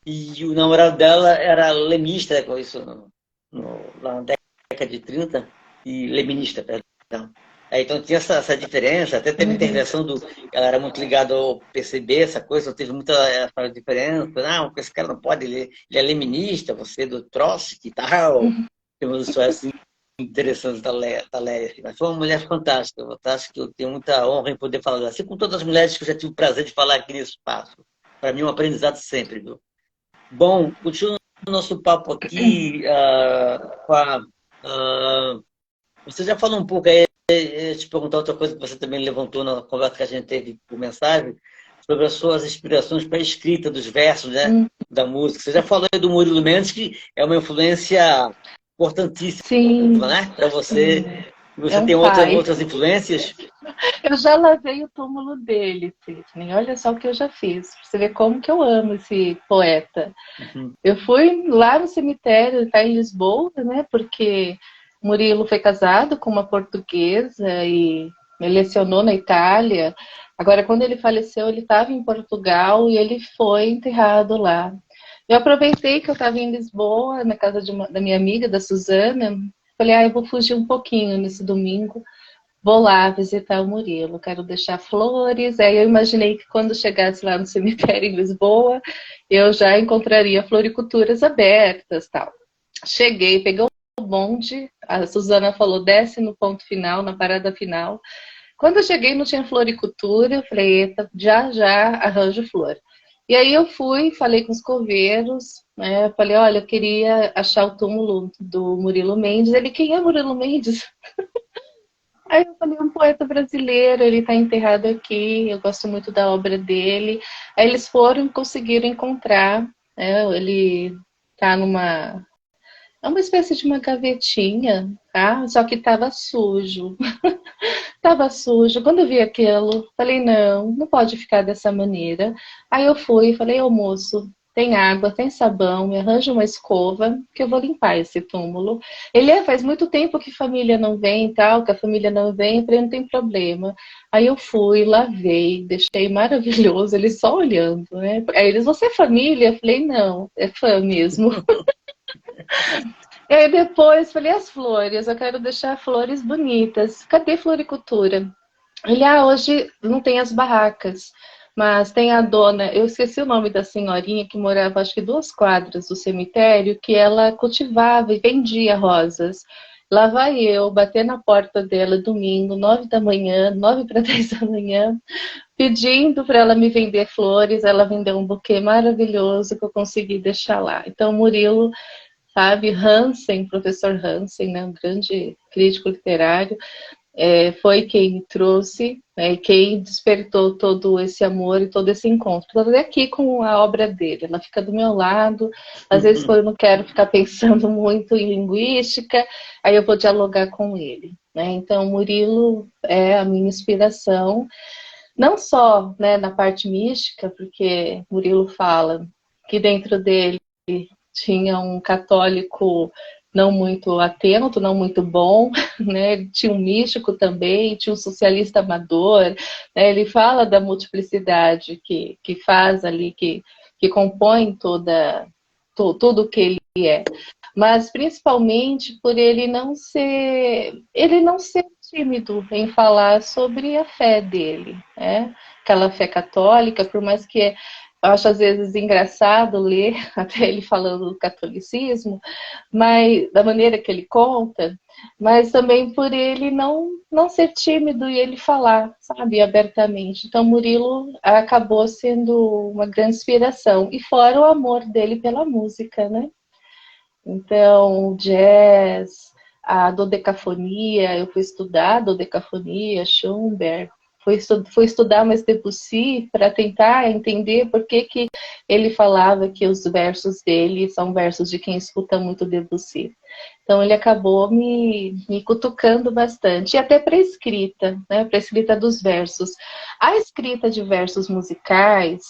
E o namorado dela era lemista, com isso lá na década de 30, e leninista, perdão. Então tinha essa diferença, até teve intervenção do. Ela era muito ligada ao PCB, essa coisa, teve muita essa diferença. Não, esse cara não pode, ele é leninista, você é do Trotsky e tal. Tem umas histórias assim, interessantes da Léia. Mas foi uma mulher fantástica, fantástica, eu tenho muita honra em poder falar assim, com todas as mulheres que eu já tive o prazer de falar aqui nesse espaço. Para mim é um aprendizado sempre, viu? Bom, continuando o nosso papo aqui, você já falou um pouco aí, te perguntar outra coisa que você também levantou na conversa que a gente teve por mensagem, sobre as suas inspirações para a escrita dos versos, né, da música. Você já falou aí do Murilo Mendes, que é uma influência importantíssima, Sim, né, para você. sim. É Você um tem pai. outras influências? Eu já lavei o túmulo dele, Sidney. Olha só o que eu já fiz. Pra você ver como que eu amo esse poeta. Uhum. Eu fui lá no cemitério, ele está em Lisboa, né? Porque Murilo foi casado com uma portuguesa e me lecionou na Itália. Agora, quando ele faleceu, ele estava em Portugal e ele foi enterrado lá. Eu aproveitei que eu estava em Lisboa, na casa da minha amiga, da Suzana. Falei, eu vou fugir um pouquinho nesse domingo. Vou lá visitar o Murilo, quero deixar flores. Aí eu imaginei que quando chegasse lá no cemitério em Lisboa, eu já encontraria floriculturas abertas, tal. Cheguei, peguei o bonde, a Suzana falou, desce no ponto final, na parada final. Quando eu cheguei não tinha floricultura, eu falei, eita, já arranjo flor. E aí eu fui, falei com os coveiros, né? Falei, olha, eu queria achar o túmulo do Murilo Mendes. Ele, quem é Murilo Mendes? Aí eu falei, um poeta brasileiro, ele está enterrado aqui, eu gosto muito da obra dele. Aí eles foram e conseguiram encontrar, né? Ele está numa. É uma espécie de uma gavetinha, tá? Só que estava sujo. Tava sujo. Quando eu vi aquilo, falei, não, não pode ficar dessa maneira. Aí eu fui e falei, ô moço, tem água, tem sabão, me arranja uma escova que eu vou limpar esse túmulo. Ele faz muito tempo que família não vem e tal, que a família não vem, eu falei, não tem problema. Aí eu fui, lavei, deixei maravilhoso, ele só olhando, né? Aí eles, você é família? Eu falei, não, é fã mesmo. E aí depois falei, as flores, eu quero deixar flores bonitas. Cadê floricultura? Ele, hoje não tem as barracas, mas tem a dona, eu esqueci o nome da senhorinha que morava, acho que 2 quadras do cemitério, que ela cultivava e vendia rosas. Lá vai eu bater na porta dela domingo, 9 da manhã, 9 para 10 da manhã, pedindo para ela me vender flores. Ela vendeu um buquê maravilhoso que eu consegui deixar lá. Então, Murilo, sabe, Hansen, professor Hansen, né, um grande crítico literário, foi quem me trouxe, né, quem despertou todo esse amor e todo esse encontro. Estou aqui com a obra dele, ela fica do meu lado. Às vezes, quando eu não quero ficar pensando muito em linguística, aí eu vou dialogar com ele. Né? Então, Murilo é a minha inspiração, não só, né, na parte mística, porque Murilo fala que dentro dele tinha um católico não muito atento, não muito bom, né? Tinha um místico também, tinha um socialista amador, né? Ele fala da multiplicidade que faz ali, que compõe tudo que ele é. Mas principalmente por ele não ser tímido em falar sobre a fé dele, né? Aquela fé católica, por mais que eu acho às vezes engraçado ler até ele falando do catolicismo, mas da maneira que ele conta, mas também por ele não ser tímido e ele falar, sabe, abertamente. Então, Murilo acabou sendo uma grande inspiração, e fora o amor dele pela música, né? Então, jazz, a dodecafonia, eu fui estudar dodecafonia, Schoenberg, fui estudar mais Debussy para tentar entender por que ele falava que os versos dele são versos de quem escuta muito Debussy. Então, ele acabou me cutucando bastante, e até para a escrita, né, para a escrita dos versos. A escrita de versos musicais,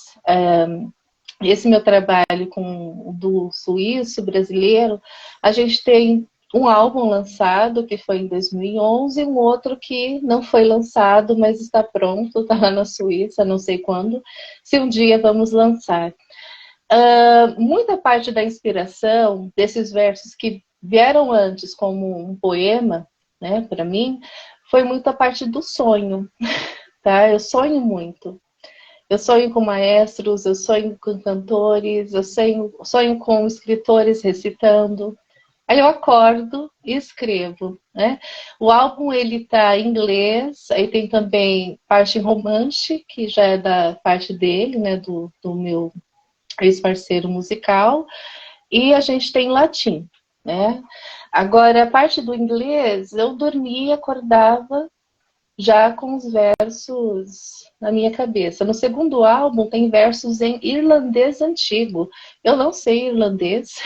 esse meu trabalho com o do suíço brasileiro, a gente tem um álbum lançado, que foi em 2011, e um outro que não foi lançado, mas está pronto, está lá na Suíça, não sei quando, se um dia vamos lançar. Muita parte da inspiração desses versos que vieram antes como um poema, né, para mim, foi muita parte do sonho, tá? Eu sonho muito. Eu sonho com maestros, eu sonho com cantores, eu sonho com escritores recitando. Aí eu acordo e escrevo, né? O álbum, ele tá em inglês, aí tem também parte em romance, que já é da parte dele, né, do meu ex-parceiro musical, e a gente tem latim, né? Agora, a parte do inglês, eu dormia, acordava já com os versos na minha cabeça. No segundo álbum tem versos em irlandês antigo. Eu não sei irlandês.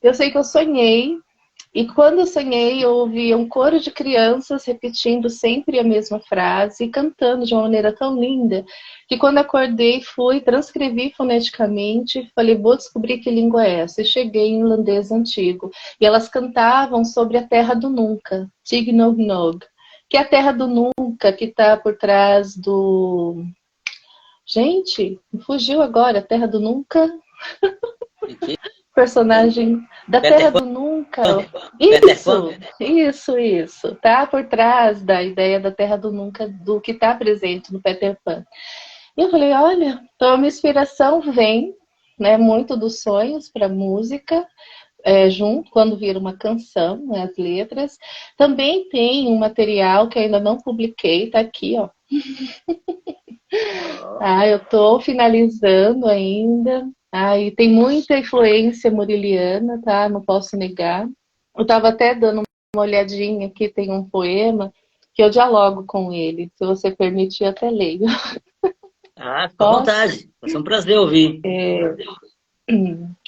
Eu sei que eu sonhei, e quando eu sonhei, eu ouvi um coro de crianças repetindo sempre a mesma frase e cantando de uma maneira tão linda, que quando acordei, fui, transcrevi foneticamente, falei, vou descobrir que língua é essa. E cheguei em irlandês antigo. E elas cantavam sobre a terra do nunca, Tig Nog Nog, que é a terra do nunca, que está por trás do... Gente, me fugiu agora, a terra do nunca. Personagem da Peter Terra Pan. do Nunca. Peter Pan. Isso. Tá por trás da ideia da Terra do Nunca, do que está presente no Peter Pan. E eu falei, olha, então a minha inspiração vem, né, muito dos sonhos para música, junto, quando vira uma canção, né, as letras. Também tem um material que ainda não publiquei, tá aqui, ó. Eu estou finalizando ainda. E tem muita influência muriliana, tá? Não posso negar. Eu estava até dando uma olhadinha aqui, tem um poema que eu dialogo com ele. Se você permitir, eu até leio. Fica à Posso? vontade. Vai ser um prazer ouvir.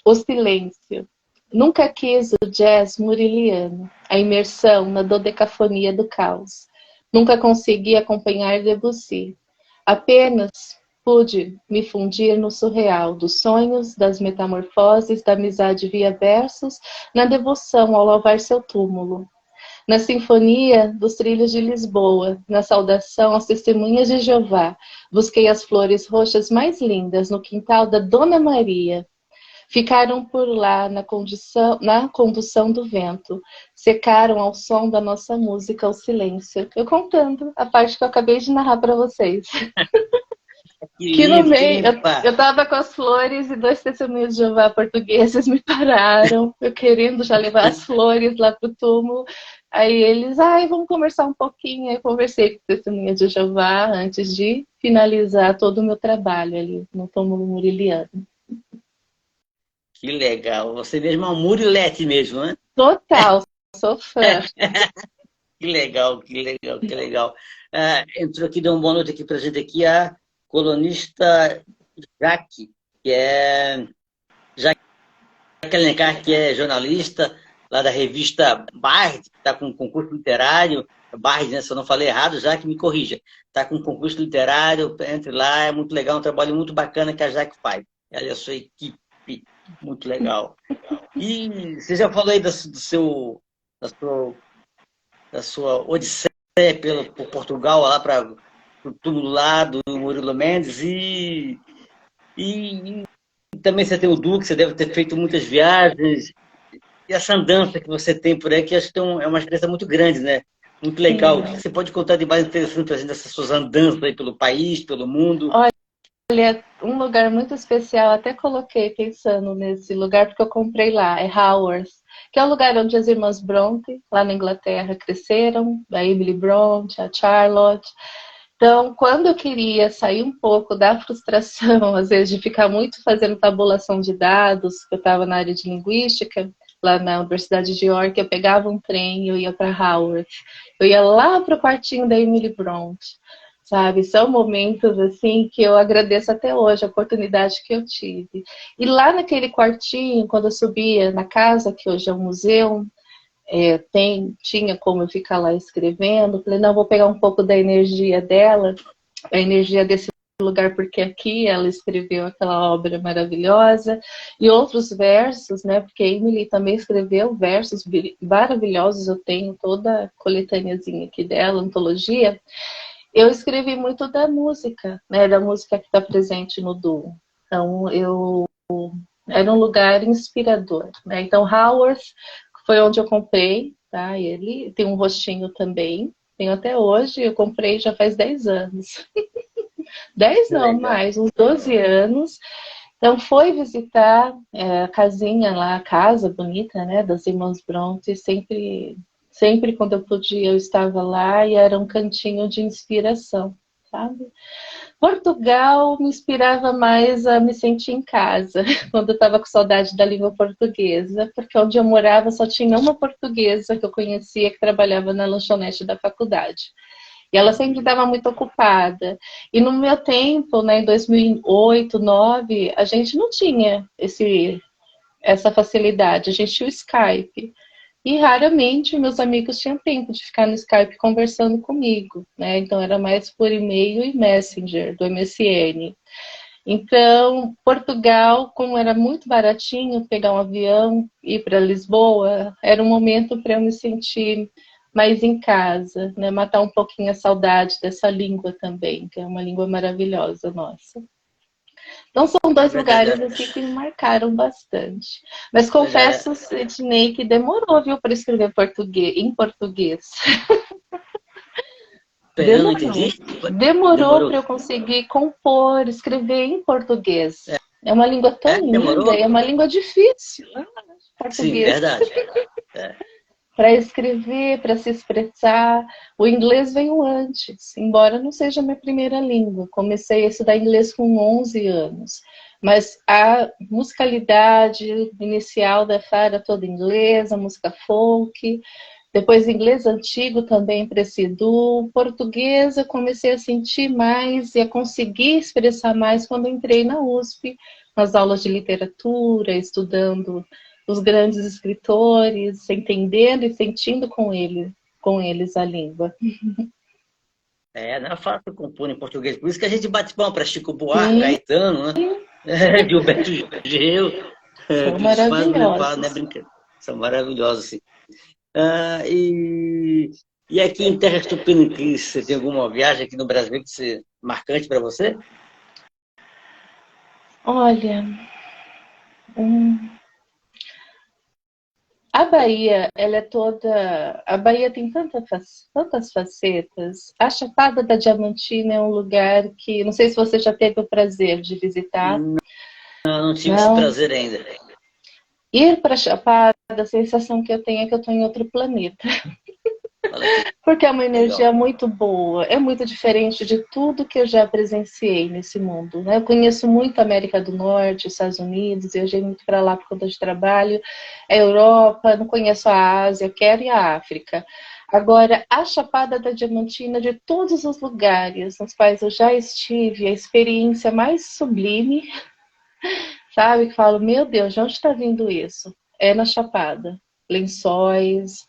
O silêncio. Nunca quis o jazz muriliano, a imersão na dodecafonia do caos. Nunca consegui acompanhar Debussy. Apenas pude me fundir no surreal dos sonhos, das metamorfoses, da amizade via versos, na devoção ao louvar seu túmulo. Na sinfonia dos trilhos de Lisboa, na saudação às testemunhas de Jeová, busquei as flores roxas mais lindas no quintal da Dona Maria. ficaram por lá na condução do vento, secaram ao som da nossa música o silêncio. Eu contando a parte que eu acabei de narrar para vocês. Que no Que meio, lindo, eu tava com as flores e dois testemunhos de Jeová portugueses me pararam, eu querendo já levar as flores lá pro túmulo. Aí eles, vamos conversar um pouquinho. Aí eu conversei com o testemunho de Jeová antes de finalizar todo o meu trabalho ali no túmulo muriliano. que legal. Você mesmo é um Murilete mesmo, né? Total, sou fã. Que legal, que legal, que legal. Entrou aqui, deu uma boa noite aqui pra gente aqui, a colunista Jaque, que é Jaque Alencar, que é jornalista lá da revista Bard, que está com um concurso literário. Bard, né? Se eu não falei errado, Jaque me corrija. Está com um concurso literário, entre lá, é muito legal, um trabalho muito bacana que a Jaque faz. Ela e a sua equipe, muito legal. E você já falou aí da sua odisseia por Portugal, lá para o túmulo lá do Murilo Mendes, e também você tem o Duque, você deve ter feito muitas viagens, e essa andança que você tem por aí, que acho que é uma experiência muito grande, né? Muito legal. O que você pode contar de mais interessante para a gente dessas suas andanças aí pelo país, pelo mundo? Olha, um lugar muito especial, até coloquei pensando nesse lugar, porque eu comprei lá, é Haworth, que é o lugar onde as irmãs Bronte, lá na Inglaterra, cresceram, a Emily Bronte, a Charlotte. Então, quando eu queria sair um pouco da frustração, às vezes, de ficar muito fazendo tabulação de dados, que eu estava na área de linguística, lá na Universidade de York, eu pegava um trem e eu ia para Howard. Eu ia lá para o quartinho da Emily Bronte, sabe? São momentos, assim, que eu agradeço até hoje, a oportunidade que eu tive. E lá naquele quartinho, quando eu subia na casa, que hoje é um museu, tinha como eu ficar lá escrevendo. Falei, não, vou pegar um pouco da energia dela, a energia desse lugar, porque aqui ela escreveu aquela obra maravilhosa, e outros versos, né? Porque a Emily também escreveu versos maravilhosos, eu tenho toda a coletâneazinha aqui dela, antologia. Eu escrevi muito da música, né? Da música que está presente no duo. Então, era um lugar inspirador, né? Então, Haworth foi onde eu comprei, tá? Ele tem um rostinho também, tenho até hoje, eu comprei já faz 10 anos. 10 não, Legal. mais, uns 12 anos. Então, foi visitar a casinha lá, a casa bonita, né, das irmãs Bronte, sempre quando eu podia eu estava lá e era um cantinho de inspiração, sabe? Portugal me inspirava mais a me sentir em casa, quando eu estava com saudade da língua portuguesa, porque onde eu morava só tinha uma portuguesa que eu conhecia que trabalhava na lanchonete da faculdade. E ela sempre estava muito ocupada. E no meu tempo, né, em 2008, 2009, a gente não tinha essa facilidade. A gente tinha o Skype. E raramente meus amigos tinham tempo de ficar no Skype conversando comigo, né? Então era mais por e-mail e Messenger, do MSN. Então, Portugal, como era muito baratinho pegar um avião, ir para Lisboa, era um momento para eu me sentir mais em casa, né? Matar um pouquinho a saudade dessa língua também, que é uma língua maravilhosa nossa. Então são É dois verdade. lugares assim que me marcaram bastante. Mas É, confesso, Sidney, que demorou, viu, para escrever português, em português. perdão, não entendi? Demorou. Demorou para Demorou. eu conseguir compor, escrever em português. É uma língua tão linda, Demorou? é uma língua difícil, né? Sim, Português. verdade. É, Para escrever, para se expressar. O inglês veio antes, embora não seja a minha primeira língua. Comecei a estudar inglês com 11 anos. Mas a musicalidade inicial da Fá era toda inglesa, música folk. Depois inglês antigo também para esse duo. Português eu comecei a sentir mais e a conseguir expressar mais quando entrei na USP, nas aulas de literatura, estudando os grandes escritores, entendendo e sentindo com eles a língua. não é fácil compor em português. Por isso que a gente bate palma para Chico Buarque, Sim, Caetano, né? Gilberto Gil, são que os fãs mesmo falam, né? maravilhosos. Brinca. São maravilhosos, assim. Ah, e aqui em Terras Tupiniquins, você tem alguma viagem aqui no Brasil que você, marcante para você? Olha, Hum. A Bahia, ela é toda. A Bahia tem tantas facetas. A Chapada da Diamantina é um lugar que. Não sei se você já teve o prazer de visitar. Não tive esse Não. prazer ainda. Ir para a Chapada, a sensação que eu tenho é que eu estou em outro planeta. Olha que Porque é uma legal. energia muito boa, é muito diferente de tudo que eu já presenciei nesse mundo. Né? Eu conheço muito a América do Norte, os Estados Unidos, viajei muito para lá por conta de trabalho, a Europa, não conheço a Ásia, quero ir à África. Agora, a Chapada da Diamantina, de todos os lugares nos quais eu já estive, a experiência mais sublime, sabe? Que falo, meu Deus, de onde está vindo isso? É na Chapada. Lençóis,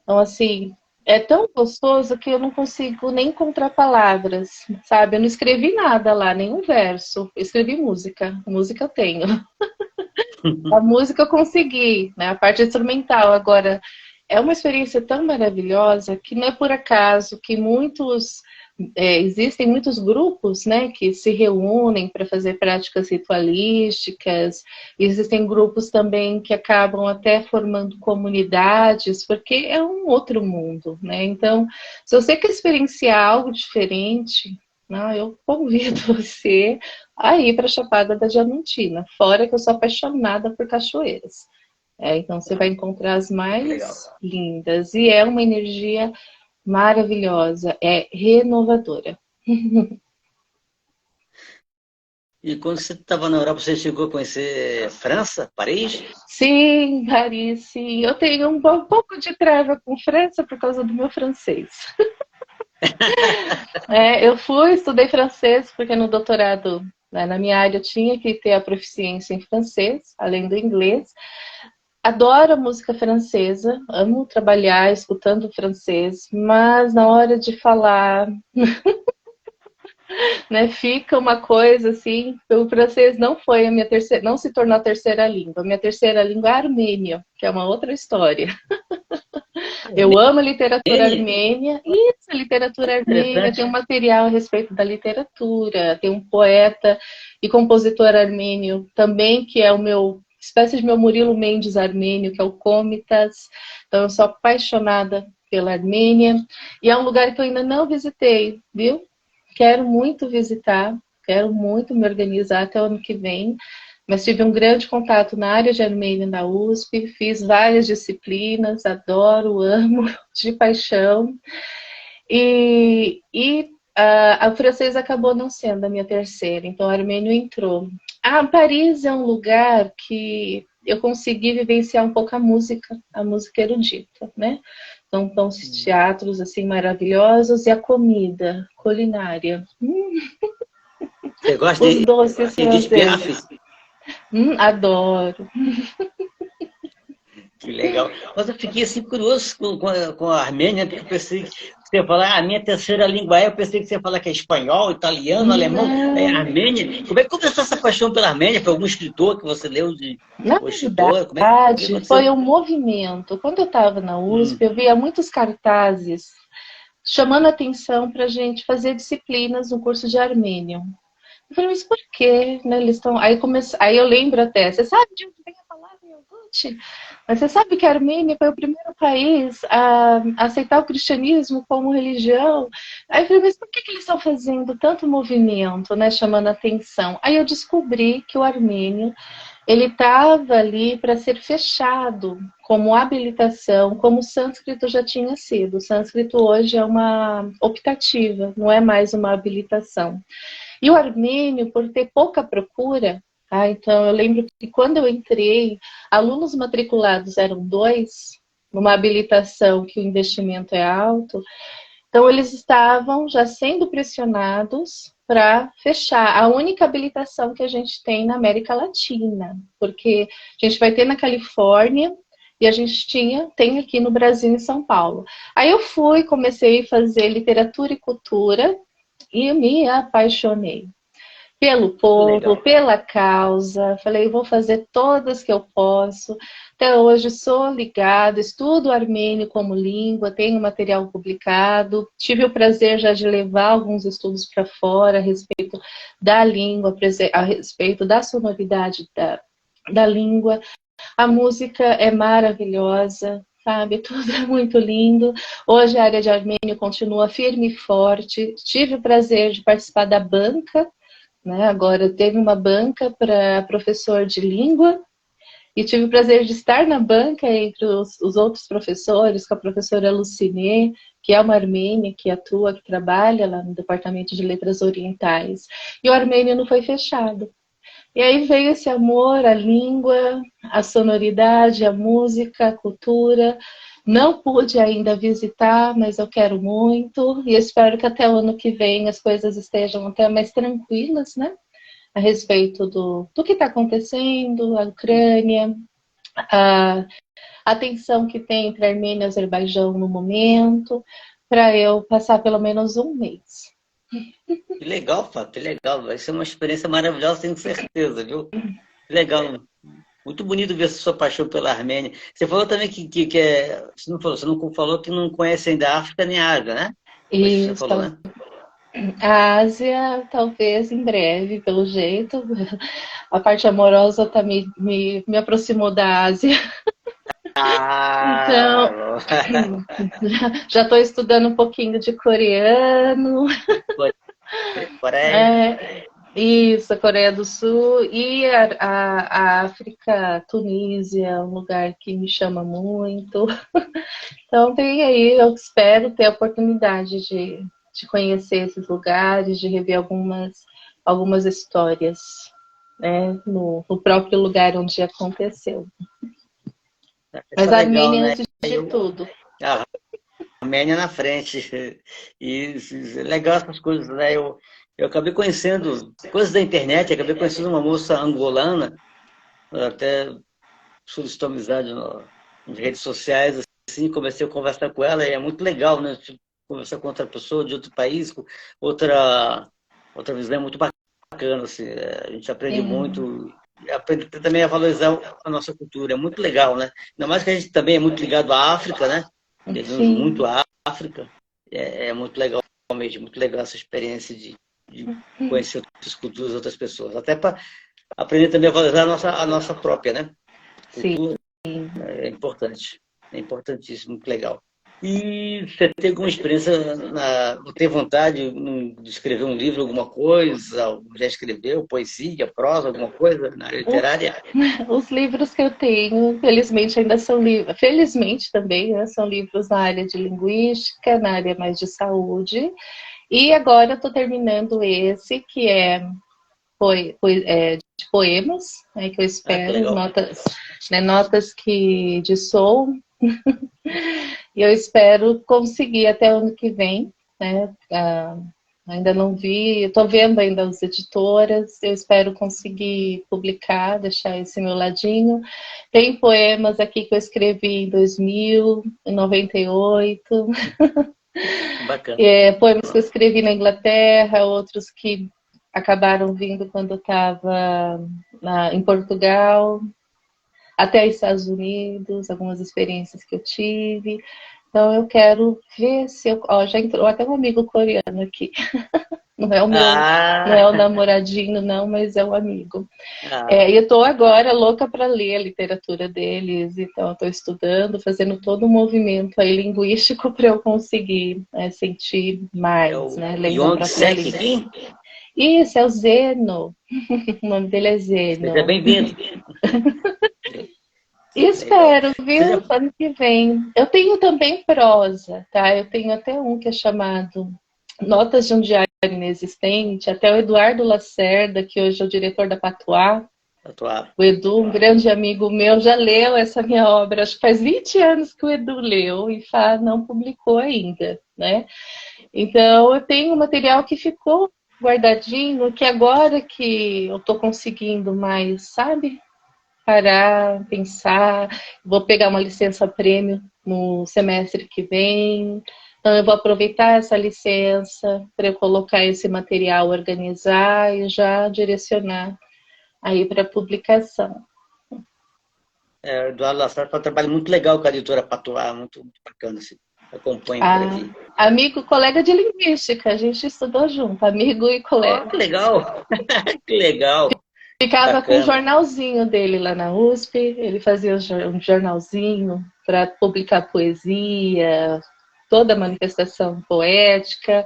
então, assim, é tão gostoso que eu não consigo nem encontrar palavras, sabe? Eu não escrevi nada lá, nenhum verso. Eu escrevi música. Música eu tenho. A música eu consegui, né? A parte instrumental. Agora, é uma experiência tão maravilhosa que não é por acaso que existem muitos grupos, né, que se reúnem para fazer práticas ritualísticas. Existem grupos também que acabam até formando comunidades, porque é um outro mundo, né? Então, se você quer experienciar algo diferente, não, eu convido você a ir para a Chapada da Diamantina. Fora que eu sou apaixonada por cachoeiras. Então, você vai encontrar as Que legal. mais lindas. E é uma energia maravilhosa, é renovadora. E quando você estava na Europa, você chegou a conhecer França, Paris? Sim, Paris, sim. Eu tenho um pouco de trava com França por causa do meu francês. Eu estudei francês, porque no doutorado, né, na minha área, eu tinha que ter a proficiência em francês, além do inglês. Adoro a música francesa, amo trabalhar escutando francês, mas na hora de falar, né, fica uma coisa assim, o francês não foi a minha terceira, não se tornou a terceira língua. A minha terceira língua é armênia, que é uma outra história. Eu amo a literatura Armênia? armênia, e a literatura armênia Interessante. tem um material a respeito da literatura, tem um poeta e compositor armênio também, que é o meu espécie de meu Murilo Mendes armênio, que é o Komitas. Então eu sou apaixonada pela Armênia, e é um lugar que eu ainda não visitei, viu? Quero muito visitar, quero muito me organizar até o ano que vem, mas tive um grande contato na área de Armênia na USP, fiz várias disciplinas, adoro, amo de paixão, e a francesa acabou não sendo a minha terceira, então o armênio entrou. Paris é um lugar que eu consegui vivenciar um pouco a música erudita, né? Então, os teatros assim maravilhosos e a comida, culinária. Você gosta Os doces de Edith Piaf? franceses. Adoro. Que legal. Mas eu fiquei assim curioso com a Armênia, porque eu pensei que você ia falar, a minha terceira língua eu pensei que você ia falar que é espanhol, italiano, alemão, Não. Armênia. Como é que começou essa paixão pela Armênia? Foi algum escritor que você leu Na ou escritora? Como é que verdade, foi aconteceu? um movimento. Quando eu estava na USP, Hum, eu via muitos cartazes chamando atenção para a gente fazer disciplinas no curso de armênio. Eu falei, mas por quê? Né, eles estão. Aí eu lembro até, você sabe de onde vem a palavra Yogurt? Mas você sabe que a Armênia foi o primeiro país a aceitar o cristianismo como religião? Aí eu falei, mas por que eles estão fazendo tanto movimento, né, chamando atenção? Aí eu descobri que o armênio ele estava ali para ser fechado como habilitação, como o sânscrito já tinha sido. O sânscrito hoje é uma optativa, não é mais uma habilitação. E o armênio, por ter pouca procura, então eu lembro que quando eu entrei, alunos matriculados eram 2, numa habilitação que o investimento é alto, então eles estavam já sendo pressionados para fechar a única habilitação que a gente tem na América Latina, porque a gente vai ter na Califórnia e a gente tem aqui no Brasil, em São Paulo. Aí eu comecei a fazer literatura e cultura e me apaixonei pelo que povo, legal. pela causa. Falei, vou fazer todas que eu posso. Até hoje sou ligado, estudo armênio como língua, tenho material publicado. Tive o prazer já de levar alguns estudos para fora a respeito da língua, a respeito da sonoridade da língua. A música é maravilhosa, sabe? Tudo é muito lindo. Hoje a área de armênio continua firme e forte. Tive o prazer de participar da banca, né? Agora teve uma banca para professor de língua e tive o prazer de estar na banca entre os outros professores, com a professora Lucine, que é uma armênia que atua, que trabalha lá no Departamento de Letras Orientais. E o armênio não foi fechado. E aí veio esse amor à língua, à sonoridade, à música, à cultura. Não pude ainda visitar, mas eu quero muito. E espero que até o ano que vem as coisas estejam até mais tranquilas, né? A respeito do que está acontecendo, a Ucrânia, a, a tensão que tem entre Armênia e Azerbaijão no momento, para eu passar pelo menos um mês. Que legal, Fábio, que legal. Vai ser uma experiência maravilhosa, tenho certeza, viu? Que legal. Muito bonito ver a sua paixão pela Armênia. Você falou também que é. Você não falou que não conhece ainda a África nem a Ásia, né? Foi isso que você E falou, né? a Ásia, talvez em breve, pelo jeito. A parte amorosa tá me aproximou da Ásia. Então, Ah! já estou estudando um pouquinho de coreano. Coreia. É, isso, a Coreia do Sul e a África, Tunísia, é um lugar que me chama muito. Então, tem aí, eu espero ter a oportunidade de conhecer esses lugares, de rever algumas histórias, né, no próprio lugar onde aconteceu. Isso Mas é a legal, Armênia né? antes de tudo. A Armênia na frente. E é legal essas coisas, né? Eu acabei conhecendo coisas da internet, acabei conhecendo uma moça angolana, até solicitou amizade nas redes sociais, assim, comecei a conversar com ela, e é muito legal, né? Tipo, conversar com outra pessoa de outro país, com outra, outra visão é muito bacana, assim, a gente aprende Sim, muito, e aprende também a valorizar a nossa cultura, é muito legal, né? Ainda mais que a gente também é muito ligado à África, né? Devemos muito sim. à África, é muito legal mesmo, muito legal essa experiência de conhecer outras culturas, outras pessoas, até para aprender também a valorizar a nossa própria, né? Sim. Cultura. É importante. É importantíssimo, muito legal. E você tem alguma experiência, tem vontade de escrever um livro, alguma coisa? Já escreveu poesia, prosa, alguma coisa na área literária? Os livros que eu tenho, felizmente, ainda são livros. Felizmente também, né, são livros na área de linguística, na área mais de saúde. E agora eu estou terminando esse, que é, de poemas, né, que eu Ah, que espero, legal. notas que dissoam. E eu espero conseguir até o ano que vem, né? Ainda não vi, estou vendo ainda as editoras, eu espero conseguir publicar, deixar esse meu ladinho. Tem poemas aqui que eu escrevi em 2000, em 98, Bacana. poemas que eu escrevi na Inglaterra, outros que acabaram vindo quando eu estava em Portugal, até os Estados Unidos, algumas experiências que eu tive. Então eu quero ver se eu. Ó, já entrou até um amigo coreano aqui. Não é o meu, não Ah, é o namoradinho, não, mas é um amigo. ah, E eu estou agora louca para ler a literatura deles, então estou estudando, fazendo todo um movimento aí linguístico para eu conseguir sentir é mais, o né? Lendo a Yong própria Sek língua. Kim? Isso, é o Zeno. O nome dele é Seja Zeno. bem-vindo. Legal. Espero, Você viu? já... Ano que vem. Eu tenho também prosa, tá? Eu tenho até um que é chamado Notas de um Diário Inexistente, até o Eduardo Lacerda, que hoje é o diretor da Patuá. Atuar. O Edu, um grande amigo meu, já leu essa minha obra. Acho que faz 20 anos que o Edu leu e não publicou ainda, né? Então, eu tenho um material que ficou guardadinho, que agora que eu estou conseguindo mais, sabe? Parar, pensar, vou pegar uma licença prêmio no semestre que vem, então eu vou aproveitar essa licença para eu colocar esse material, organizar e já direcionar aí para publicação. O Eduardo Lacerda faz um trabalho muito legal com a editora Patuá, muito bacana, assim. Acompanho por Ah, aqui. amigo, colega de linguística, a gente estudou junto, amigo e Oh, colega. que legal! Que legal! Ficava com o Bacana. jornalzinho dele lá na USP, ele fazia um jornalzinho para publicar poesia, toda manifestação poética.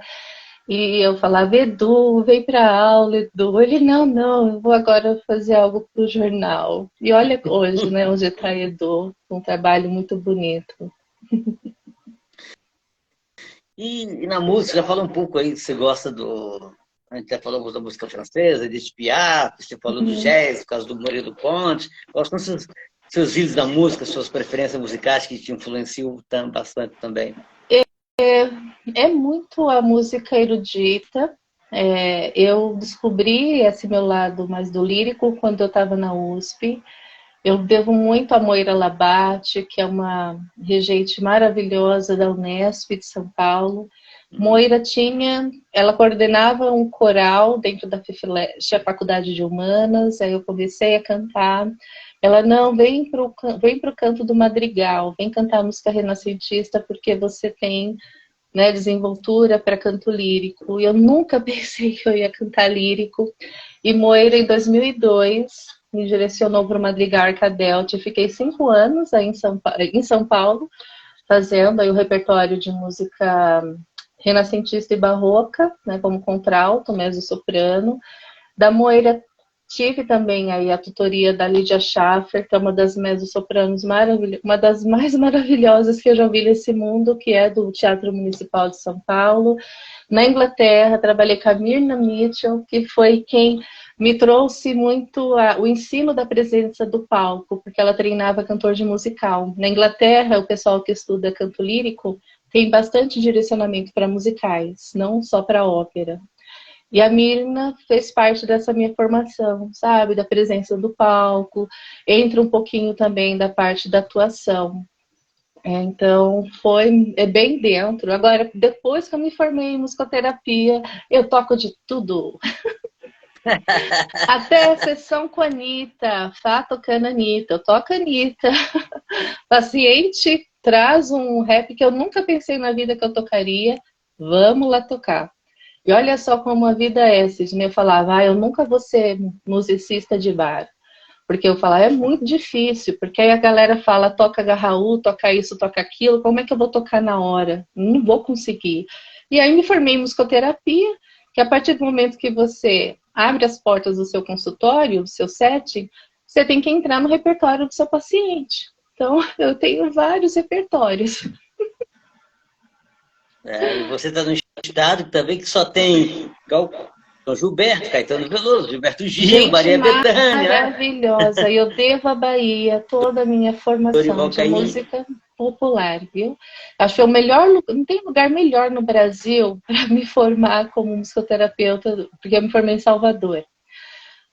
E eu falava, Edu, vem para aula, Edu. Ele, não, não, eu vou agora fazer algo para o jornal. E olha hoje, né, onde está Edu, um trabalho muito bonito. E na música, já fala um pouco aí, você gosta do... A gente já falou da música francesa, de Piaf, você falou do Uhum. jazz, por causa do Moreira do Ponte. Quais são seus vídeos da música, suas preferências musicais que te influenciam bastante também? É muito a música erudita. Eu descobri esse meu lado mais do lírico quando eu estava na USP. Eu devo muito a Moira Labate, que é uma regente maravilhosa da Unesp de São Paulo. Uhum. Moira ela coordenava um coral dentro da FIFLESH, a Faculdade de Humanas, aí eu comecei a cantar. Ela, não, vem pro canto do madrigal, vem cantar música renascentista, porque você tem, né, desenvoltura para canto lírico. E eu nunca pensei que eu ia cantar lírico. E Moira, em 2002, me direcionou para o Madrigal Arcadelt. Eu fiquei 5 anos aí em São Paulo, fazendo aí o repertório de música renascentista e barroca, né, como contralto, mezzo-soprano. Da Moira tive também aí a tutoria da Lídia Schaffer, que é uma das mezzo-sopranos uma das mais maravilhosas que eu já vi nesse mundo, que é do Teatro Municipal de São Paulo. Na Inglaterra, trabalhei com a Myrna Mitchell, que foi quem me trouxe muito o ensino da presença do palco, porque ela treinava cantor de musical. Na Inglaterra, o pessoal que estuda canto lírico tem bastante direcionamento para musicais, não só para ópera. E a Mirna fez parte dessa minha formação, sabe? Da presença do palco, entra um pouquinho também da parte da atuação. Então, é bem dentro. Agora, depois que eu me formei em musicoterapia, eu toco de tudo. Até sessão com a Anitta, Fá tocando a Anitta, eu toco a Anitta. Paciente traz um rap que eu nunca pensei na vida que eu tocaria, vamos lá tocar. E olha só como a vida é, Sidney. Eu falava, eu nunca vou ser musicista de bar. Porque eu falava, é muito difícil, porque aí a galera fala, toca garraú, toca isso, toca aquilo, como é que eu vou tocar na hora? Não vou conseguir. E aí me formei em musicoterapia, que a partir do momento que você abre as portas do seu consultório, do seu setting, você tem que entrar no repertório do seu paciente. Então, eu tenho vários repertórios. E você está num estado também que só tem São Gilberto, Caetano Veloso, Gilberto Gil, Gente Maria Bethânia, maravilhosa. Eu devo à Bahia toda a minha formação Dorival de Caymmi. música popular, viu? Acho que é o melhor, não tem lugar melhor no Brasil para me formar como musicoterapeuta, porque eu me formei em Salvador.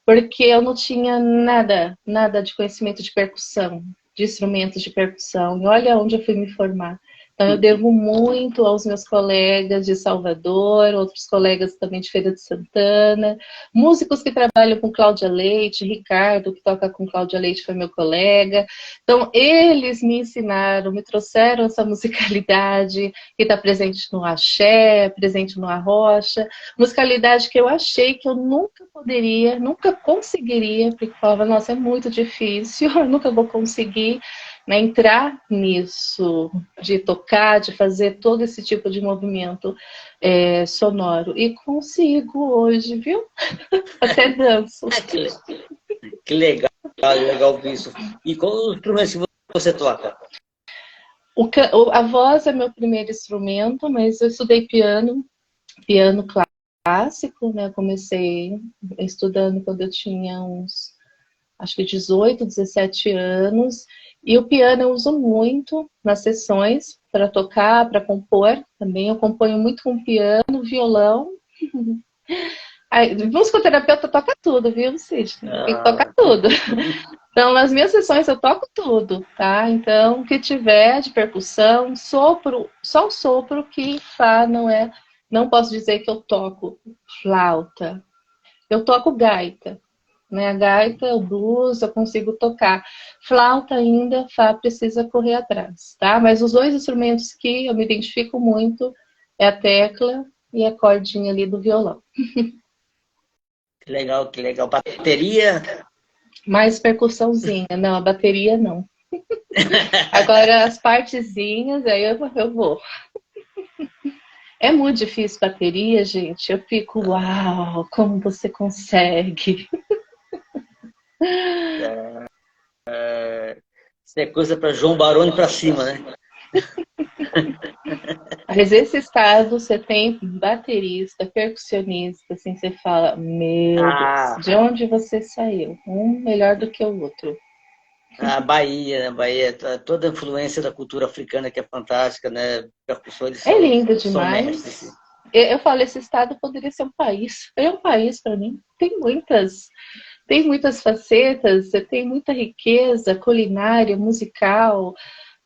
Porque eu não tinha nada de conhecimento de percussão, de instrumentos de percussão. E olha onde eu fui me formar. Então, eu devo muito aos meus colegas de Salvador, outros colegas também de Feira de Santana, músicos que trabalham com Cláudia Leite, Ricardo, que toca com Cláudia Leite, foi meu colega. Então, eles me ensinaram, me trouxeram essa musicalidade que está presente no axé, presente no arrocha, musicalidade que eu achei que eu nunca poderia, nunca conseguiria, porque eu falava, nossa, é muito difícil, eu nunca vou conseguir, né, entrar nisso, de tocar, de fazer todo esse tipo de movimento sonoro. E consigo hoje, viu? Até danço. Ah, que legal, legal ouvir isso. E qual o instrumento que você toca? A voz é meu primeiro instrumento, mas eu estudei piano clássico, né? Eu comecei estudando quando eu tinha uns, acho que 18, 17 anos. E o piano eu uso muito nas sessões para tocar, para compor também. Eu componho muito com piano, violão. Aí, musicoterapeuta toca tudo, viu, Sidney? Tem que tocar Ah, tudo. Então, nas minhas sessões eu toco tudo, tá? Então, o que tiver de percussão, sopro, só o sopro que Fá não é. Não posso dizer que eu toco flauta. Eu toco gaita, né? A gaita, o blues, eu consigo tocar. Flauta ainda, Fá precisa correr atrás, tá? Mas os dois instrumentos que eu me identifico muito é a tecla e a cordinha ali do violão. Que legal, que legal. Bateria. Mais percussãozinha. Não, a bateria não. Agora as partezinhas, aí eu vou. É muito difícil bateria, gente. Eu fico, uau, como você consegue? Isso é coisa para João Baroni para cima, né? Mas esse estado, você tem baterista, percussionista, assim, você fala, meu Deus, Ah, de onde você saiu? Um melhor do que o outro. a Bahia, né? Bahia, toda a influência da cultura africana que é fantástica, né? Percussores É lindo são mestres. demais. Eu falo, esse estado poderia ser um país. É um país para mim. Tem muitas facetas, você tem muita riqueza culinária, musical,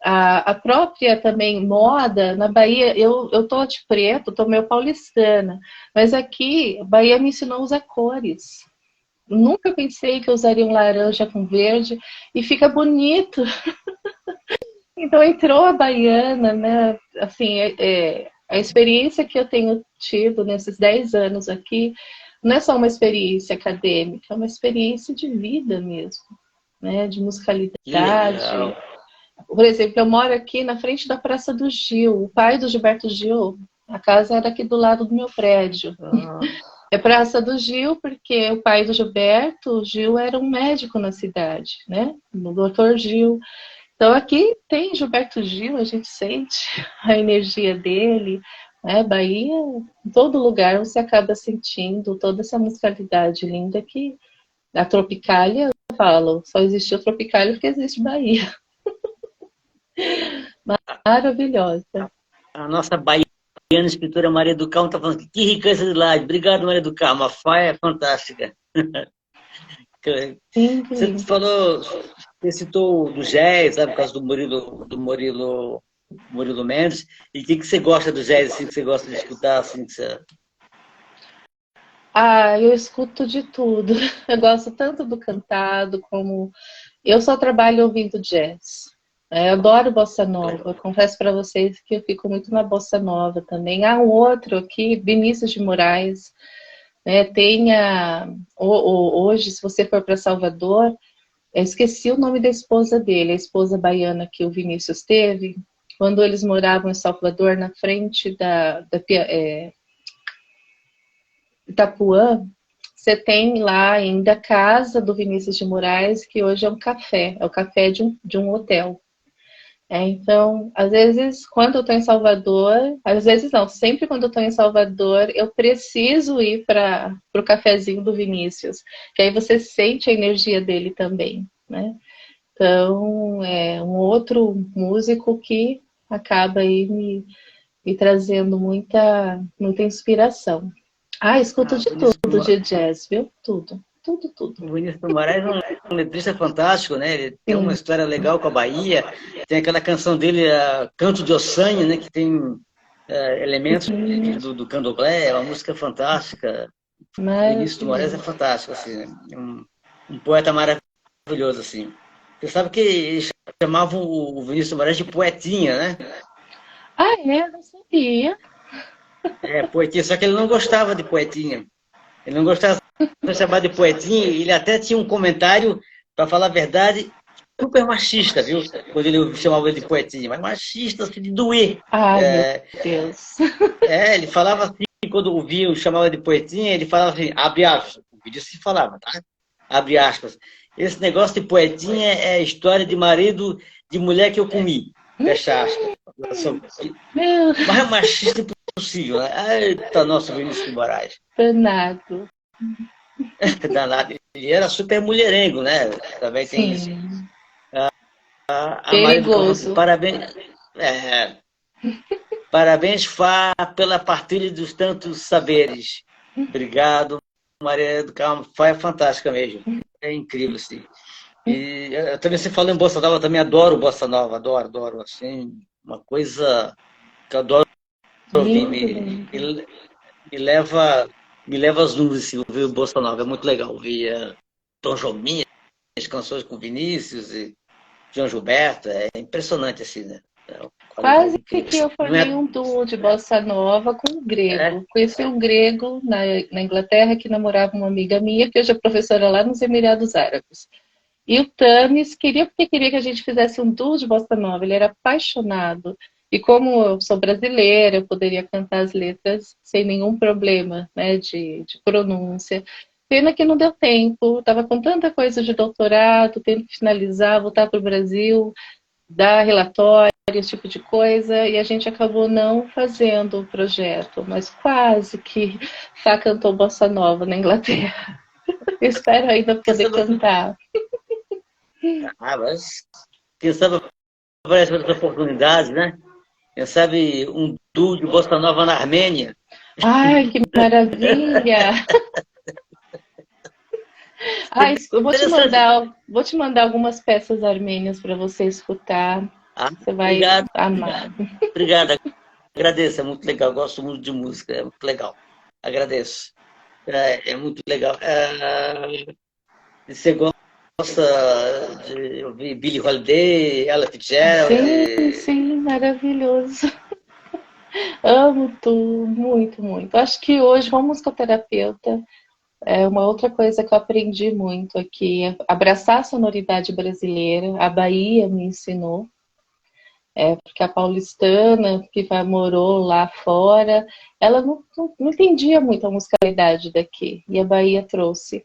a própria também moda. Na Bahia, eu tô de preto, tô meio paulistana, mas aqui a Bahia me ensinou a usar cores. Nunca pensei que eu usaria um laranja com verde e fica bonito. Então entrou a baiana, né? Assim, a experiência que eu tenho tido nesses 10 anos aqui não é só uma experiência acadêmica, é uma experiência de vida mesmo, né? De Que musicalidade. legal. Por exemplo, eu moro aqui na frente da Praça do Gil. O pai do Gilberto Gil, a casa era aqui do lado do meu prédio. Ah, É Praça do Gil porque o pai do Gilberto, o Gil, era um médico na cidade, né? O doutor Gil. Então aqui tem Gilberto Gil, a gente sente a energia dele, né? Bahia, em todo lugar você acaba sentindo toda essa musicalidade linda que a Tropicália, eu falo, só existiu Tropicália porque existe Bahia. Maravilhosa. a nossa baiana escritora Maria do Carmo está falando que riqueza de laje. Obrigado, Maria do Carmo. A faia é fantástica. Sim, Você lindo. falou, você citou do jazz, sabe, por causa do Murilo Mendes. E o que você gosta do jazz, assim, que você gosta de escutar, assim, que você... Ah, eu escuto de tudo. Eu gosto tanto do cantado como. Eu só trabalho ouvindo jazz. Eu adoro bossa nova. Eu confesso para vocês que eu fico muito na bossa nova também. Há um outro aqui, Vinícius de Moraes. Né, hoje, se você for para Salvador, eu esqueci o nome da esposa dele, a esposa baiana que o Vinícius teve, quando eles moravam em Salvador, na frente da Itapuã, você tem lá ainda a casa do Vinícius de Moraes, que hoje é um café, é o café de um hotel. Então, às vezes, quando eu estou em Salvador, às vezes não, sempre quando eu estou em Salvador, eu preciso ir para o cafezinho do Vinícius, que aí você sente a energia dele também, né? Então, é um outro músico que acaba aí me trazendo muita inspiração. Ah, escuto Ah, de tudo de jazz, viu? Tudo, tudo, tudo. o Vinícius de Moraes é um letrista fantástico, né? Ele tem uma Sim, história legal com a Bahia. Tem aquela canção dele, Canto de Ossanha, né? Que tem elementos do candomblé. É uma música fantástica. O Vinícius de Moraes é maravilhoso. fantástico, assim, né? É um poeta maravilhoso, assim. Você sabe que eles chamavam o Vinícius de Moraes de poetinha, né? Ah, é? Não sabia. É, poetinha, só que ele não gostava de poetinha. Ele não gostava de ser chamado de poetinha, ele até tinha um comentário, para falar a verdade, super machista, viu? Quando ele chamava ele de poetinha, mas machista, assim, de doer. Ai, meu É, Deus. ele falava assim, quando o Vinho chamava de poetinha, ele falava assim, abre aspas, o vídeo se falava, tá? Abre aspas. Esse negócio de poetinha é história de marido de mulher que eu comi. Fecha aspas. Meu Mais machista impossível, né? Eita, nosso Vinícius de Moraes. danado. Danado. Ele era super mulherengo, né? Também tem isso. Sim, A Maria do Campo falou assim, perigoso. parabéns, parabéns, Fá, pela partilha dos tantos saberes. Obrigado, Maria do Carmo. Fá é fantástica mesmo. É incrível, assim. E também você falou em Bossa Nova, eu também adoro Bossa Nova, adoro, adoro. Assim, uma coisa que eu adoro ouvir, Lindo, lindo. me leva, me leva às nuvens, assim, ouvir o Bossa Nova. É muito legal ouvir Tom Jobim, as canções com Vinícius e João Gilberto. É impressionante, assim, né? Quase incrível. que eu Não formei é? um duo de bossa nova com um É? grego. Conheci um grego na Inglaterra que namorava uma amiga minha, que hoje é professora lá nos Emirados Árabes. E o Tanis queria, porque queria que a gente fizesse um duo de bossa nova. Ele era apaixonado. E como eu sou brasileira, eu poderia cantar as letras sem nenhum problema, né, de pronúncia. Pena que não deu tempo. Estava com tanta coisa de doutorado, tendo que finalizar, voltar para o Brasil, dar relatório, esse tipo de coisa, e a gente acabou não fazendo o projeto, mas quase que Fá cantou Bossa Nova na Inglaterra. Eu espero ainda Quem poder sabe, cantar. mas quem sabe aparece outras oportunidades, né? Quem sabe um duo de Bossa Nova na Armênia. Ai, que maravilha! Ai, Seria eu interessante. vou te mandar algumas peças armênias para você escutar. Ah, Você vai obrigado, amar. obrigado. Agradeço, é muito legal. Gosto muito de música, é muito legal. Agradeço. É muito legal. Você gosta de ouvir Billie Holiday, Ella Fitzgerald? Sim, sim, maravilhoso. Amo tudo, muito, muito. Acho que hoje, como musicoterapeuta, é uma outra coisa que eu aprendi muito aqui, é abraçar a sonoridade brasileira. A Bahia me ensinou, porque a paulistana morou lá fora, ela não entendia muito a musicalidade daqui, e a Bahia trouxe.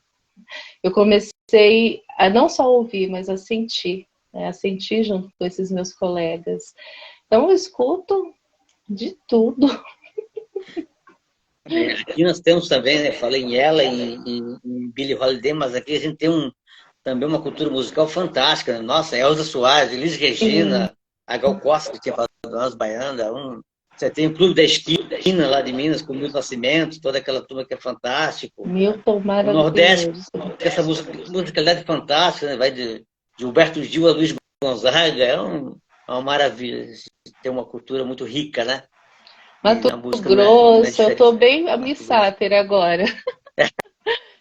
Eu comecei a não só ouvir, mas a sentir, né, a sentir junto com esses meus colegas. Então eu escuto de tudo. Aqui nós temos também, né? Falei em ela e Billie Holiday, mas aqui a gente tem também uma cultura musical fantástica. Né? Nossa, Elza Soares, Elis Sim, Regina, a Gal Costa, que tinha falado das baianas. Você tem o Clube da Esquina lá de Minas, com o Milton Nascimento, toda aquela turma que é fantástico. Milton O Nordeste, maravilhoso. tem essa musicalidade fantástica, né? Vai de Gilberto Gil a Luiz Gonzaga, é uma maravilha. Tem uma cultura muito rica, né? E Mato na música não é Grosso, eu tô diferente. bem a Miss Sáter agora.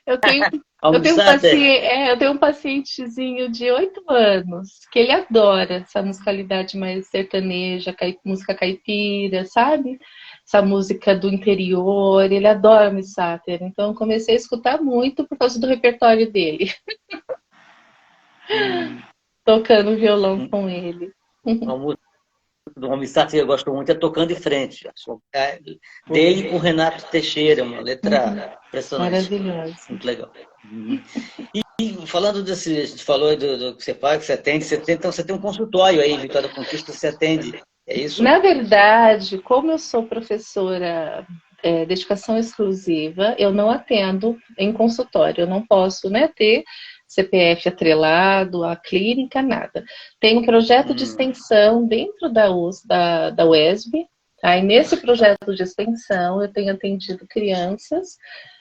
Eu tenho, Almissata, eu tenho um pacientezinho de 8 anos que ele adora essa musicalidade mais sertaneja, música caipira, sabe? Essa música do interior, ele adora Miss Sáter. Então eu comecei a escutar muito por causa do repertório dele, tocando violão com ele. uma música do Almissata que eu gosto muito é Tocando em Frente. Dele com Renato Teixeira, uma letra impressionante. Maravilhoso. Muito legal. Uhum. E falando desse, a gente falou aí do que você faz, que então você tem um consultório aí em Vitória da Conquista, você atende, é isso? Na verdade, como eu sou professora de dedicação exclusiva, eu não atendo em consultório, eu não posso, né, ter CPF atrelado à clínica, nada. Tem um projeto de Hum, extensão dentro da UESB, aí nesse projeto de extensão eu tenho atendido crianças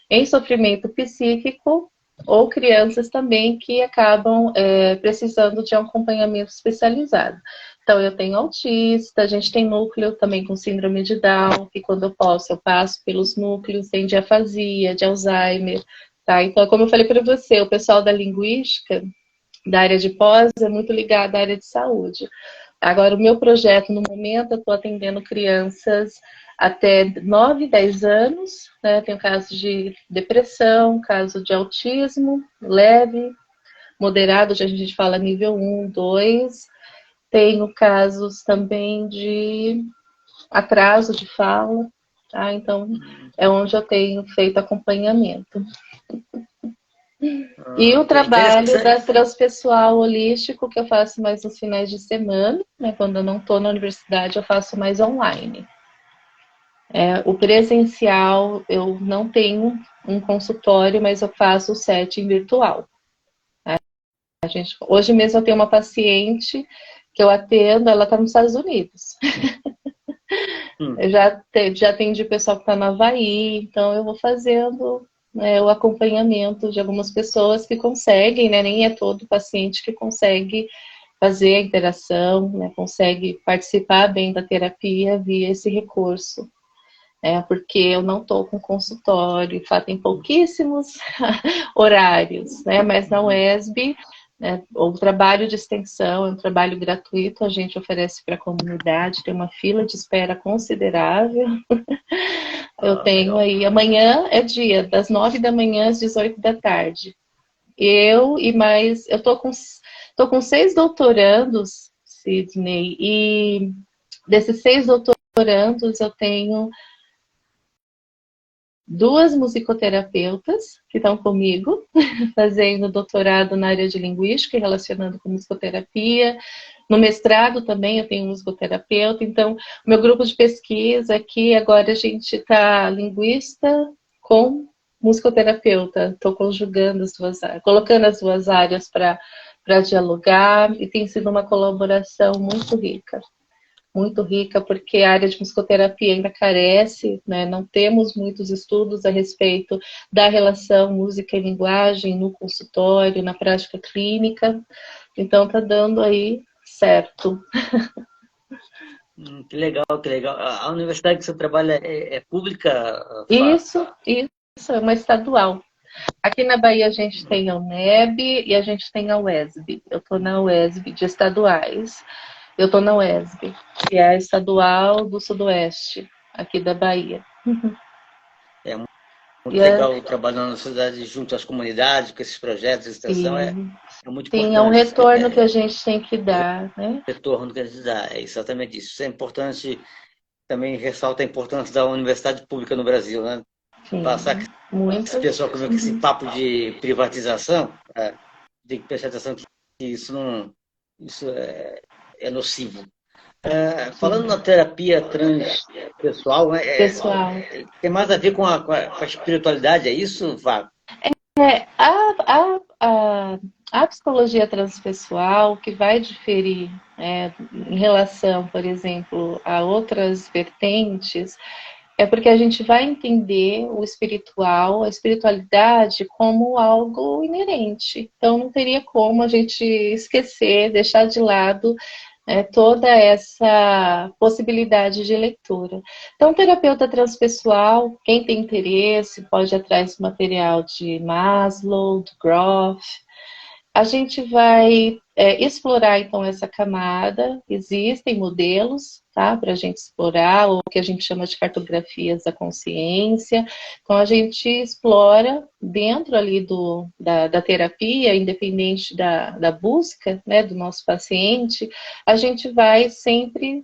em sofrimento psíquico ou crianças também que acabam precisando de um acompanhamento especializado. Então, eu tenho autista, a gente tem núcleo também com síndrome de Down, que quando eu posso, eu passo pelos núcleos, tem de afasia, de Alzheimer, tá? Então, como eu falei para você, o pessoal da linguística, da área de pós, é muito ligado à área de saúde. Agora, o meu projeto, no momento, eu estou atendendo crianças até 9, 10 anos, né? Tenho casos de depressão, caso de autismo leve, moderado, já a gente fala nível 1, 2. Tenho casos também de atraso de fala, tá? Então, é onde eu tenho feito acompanhamento. E o é trabalho interessante. da transpessoal holístico, que eu faço mais nos finais de semana, né? Quando eu não estou na universidade, eu faço mais online. O presencial, eu não tenho um consultório, mas eu faço o setting virtual. Hoje mesmo eu tenho uma paciente que eu atendo, ela está nos Estados Unidos. Hum, Eu já atendi pessoal que está no Havaí, então eu vou fazendo, né, o acompanhamento de algumas pessoas que conseguem, né, nem é todo paciente que consegue fazer a interação, né, consegue participar bem da terapia via esse recurso. Porque eu não estou com consultório, tem pouquíssimos horários, né, mas na UESB né? O trabalho de extensão é um trabalho gratuito, a gente oferece para a comunidade, tem uma fila de espera considerável. Eu tenho Legal. aí, amanhã é dia, das 9 da manhã às 18 da tarde. Eu e mais, tô com 6 doutorandos, Sidney, e desses 6 doutorandos eu tenho 2 musicoterapeutas que estão comigo, fazendo doutorado na área de linguística e relacionando com musicoterapia. No mestrado também eu tenho um musicoterapeuta. Então, o meu grupo de pesquisa aqui, agora a gente está linguista com musicoterapeuta. Estou conjugando as duas áreas, colocando as duas áreas para dialogar, e tem sido uma colaboração muito rica, porque a área de musicoterapia ainda carece, né? Não temos muitos estudos a respeito da relação música e linguagem no consultório, na prática clínica, então tá dando aí certo. Que legal, que legal. A universidade que você trabalha é pública, Fá? Isso, é uma estadual. Aqui na Bahia a gente tem a UNEB e a gente tem a UESB. Eu estou na UESB de estaduais. Eu estou na UESB, que é a estadual do Sudoeste, aqui da Bahia. É E muito legal o trabalho na universidade junto às comunidades, com esses projetos de extensão, sim, é muito sim, é um importante. retorno que a gente tem que dar, né? Retorno que a gente dá, é exatamente isso. Isso é importante, também ressalta a importância da universidade pública no Brasil, né? Passar Sim, esse muitas. pessoal com esse papo de privatização, tem que prestar atenção que isso não, isso é nocivo. Falando na Sim, terapia transpessoal, né, pessoal. tem mais a ver com a espiritualidade, é isso, Vago? É, a psicologia transpessoal, que vai diferir em relação, por exemplo, a outras vertentes, é porque a gente vai entender o espiritual, a espiritualidade, como algo inerente. Então, não teria como a gente esquecer, deixar de lado toda essa possibilidade de leitura. Então, terapeuta transpessoal, quem tem interesse, pode ir atrás do material de Maslow, do Groff. A gente vai explorar então essa camada. Existem modelos, tá, para a gente explorar, ou o que a gente chama de cartografias da consciência. Então a gente explora dentro ali da terapia, independente da busca, né, do nosso paciente, a gente vai sempre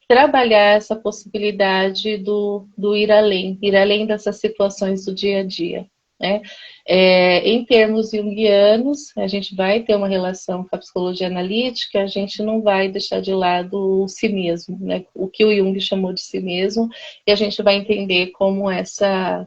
trabalhar essa possibilidade do ir além dessas situações do dia a dia. Né? Em termos junguianos, a gente vai ter uma relação com a psicologia analítica, a gente não vai deixar de lado o si mesmo, né? O que o Jung chamou de si mesmo, e a gente vai entender como essa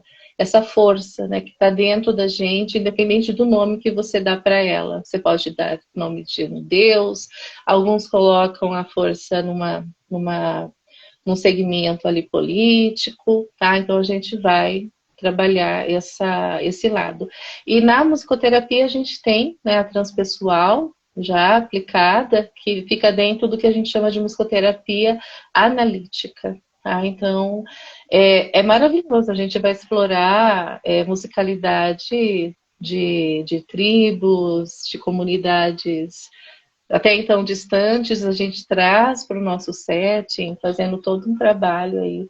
força, né, que está dentro da gente, independente do nome que você dá para ela. Você pode dar nome de um Deus, alguns colocam a força num segmento ali político, tá? Então a gente vai trabalhar esse lado. E na musicoterapia a gente tem, né, a transpessoal já aplicada, que fica dentro do que a gente chama de musicoterapia analítica. Tá? Então, é maravilhoso. A gente vai explorar musicalidade de tribos, de comunidades até então distantes, a gente traz para o nosso setting, fazendo todo um trabalho aí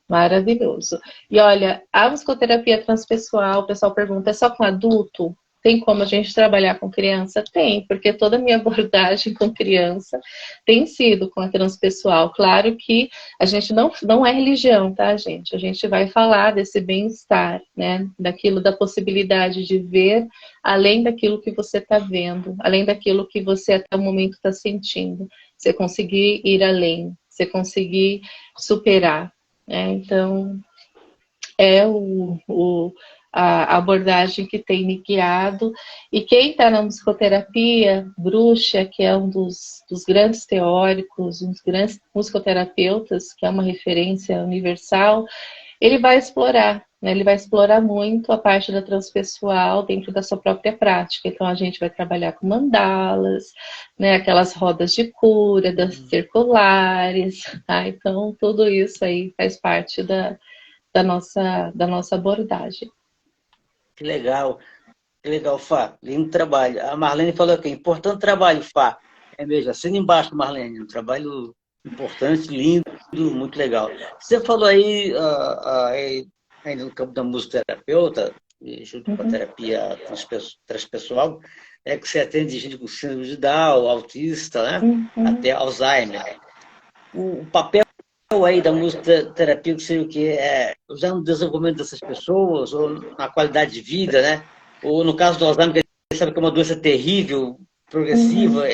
maravilhoso. E olha, a musicoterapia transpessoal, o pessoal pergunta, é só com adulto? Tem como a gente trabalhar com criança? Tem, porque toda a minha abordagem com criança tem sido com a transpessoal. Claro que a gente não é religião, tá, gente? A gente vai falar desse bem-estar, né? Daquilo, da possibilidade de ver além daquilo que você está vendo, além daquilo que você até o momento está sentindo. Você conseguir ir além, você conseguir superar. Então, é a abordagem que tem me guiado. E quem está na musicoterapia, Bruxa, que é um dos grandes teóricos, um dos grandes musicoterapeutas, que é uma referência universal, ele vai explorar, né? Ele vai explorar muito a parte da transpessoal dentro da sua própria prática. Então, a gente vai trabalhar com mandalas, né? Aquelas rodas de cura, das circulares, tá? Então, tudo isso aí faz parte da nossa abordagem. Que legal. Que legal, Fá. Lindo trabalho. A Marlene falou aqui, importante trabalho, Fá. É mesmo, assina embaixo, Marlene. Um trabalho importante, lindo, muito legal. Você falou aí, aí no campo da musicoterapeuta, e junto com a Uhum, terapia transpessoal, é que você atende gente com síndrome de Down, autista, né? uhum. Até Alzheimer. O papel aí da musicoterapia, que seria o quê? É, já no desenvolvimento dessas pessoas, ou na qualidade de vida, né? Ou no caso do Alzheimer, que a gente sabe que é uma doença terrível, Uhum. progressiva,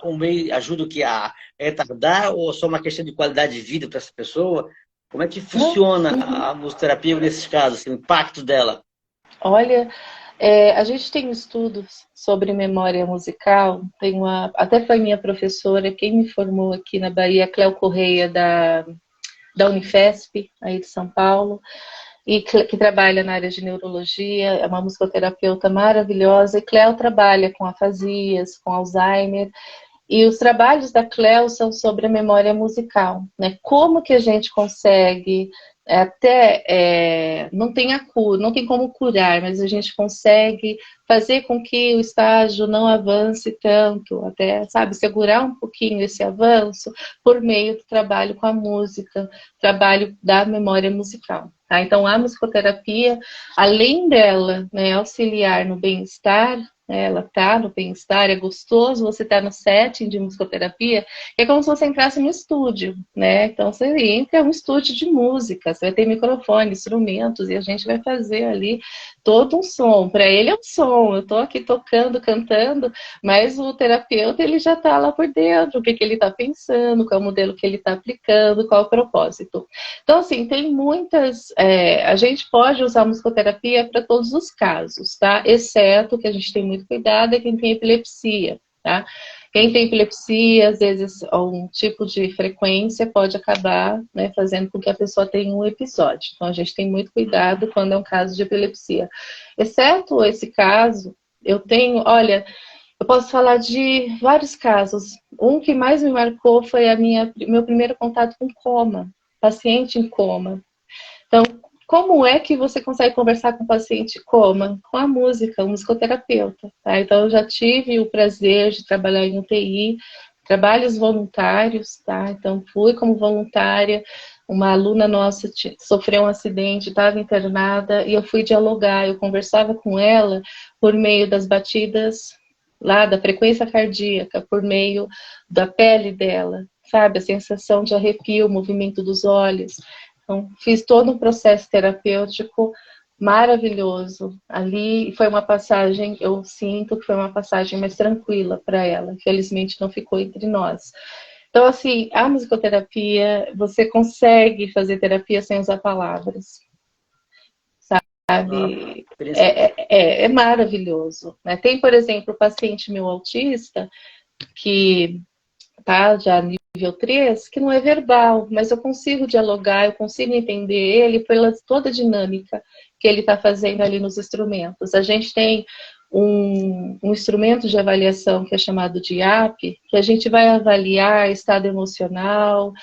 um meio ajuda o que a retardar, ou só uma questão de qualidade de vida para essa pessoa? Como é que Não, funciona uhum. a musicoterapia nesses casos, assim, o impacto dela? Olha, a gente tem estudos sobre memória musical. Tem até foi minha professora, quem me formou aqui na Bahia, a Cléo Correia, da Unifesp, aí de São Paulo, e que trabalha na área de neurologia, é uma musicoterapeuta maravilhosa. E Cléo trabalha com afasias, com Alzheimer. E os trabalhos da Cleo são sobre a memória musical, né? Como que a gente consegue não tem a cura, não tem como curar, mas a gente consegue fazer com que o estágio não avance tanto, até, sabe, segurar um pouquinho esse avanço por meio do trabalho com a música, trabalho da memória musical. Tá? Então, a musicoterapia, além dela, né, auxiliar no bem-estar, ela tá no bem-estar, é gostoso você tá no setting de musicoterapia, é como se você entrasse no estúdio, né? Então você entra, é um estúdio de música, você vai ter microfone, instrumentos, e a gente vai fazer ali todo um som. Para ele é um som, eu tô aqui tocando, cantando, mas o terapeuta ele já tá lá por dentro, o que, que ele tá pensando, qual é o modelo que ele tá aplicando, qual é o propósito. Então, assim, tem muitas. A gente pode usar a musicoterapia para todos os casos, tá? Exceto que a gente tem muito cuidado é quem tem epilepsia, tá? Quem tem epilepsia, às vezes, um tipo de frequência pode acabar, né, fazendo com que a pessoa tenha um episódio. Então, a gente tem muito cuidado quando é um caso de epilepsia. Exceto esse caso, eu tenho, olha, eu posso falar de vários casos. Um que mais me marcou foi meu primeiro contato com coma, paciente em coma. Então, como é que você consegue conversar com o paciente coma? Com a música, o musicoterapeuta. Tá? Então, eu já tive o prazer de trabalhar em UTI, trabalhos voluntários, tá? Então, fui como voluntária. Uma aluna nossa sofreu um acidente, estava internada, e eu fui dialogar, eu conversava com ela por meio das batidas lá da frequência cardíaca, por meio da pele dela, sabe? A sensação de arrepio, o movimento dos olhos. Então, fiz todo um processo terapêutico maravilhoso. Ali foi uma passagem, eu sinto que foi uma passagem mais tranquila para ela. Infelizmente, não ficou entre nós. Então, assim, a musicoterapia, você consegue fazer terapia sem usar palavras, Nossa, sabe? experiência. É maravilhoso. Né? Tem, por exemplo, o paciente meu autista, que tá já nível 3 que não é verbal, mas eu consigo dialogar, eu consigo entender ele pela toda a dinâmica que ele está fazendo ali nos instrumentos. A gente tem um instrumento de avaliação que é chamado de IAP, que a gente vai avaliar estado emocional,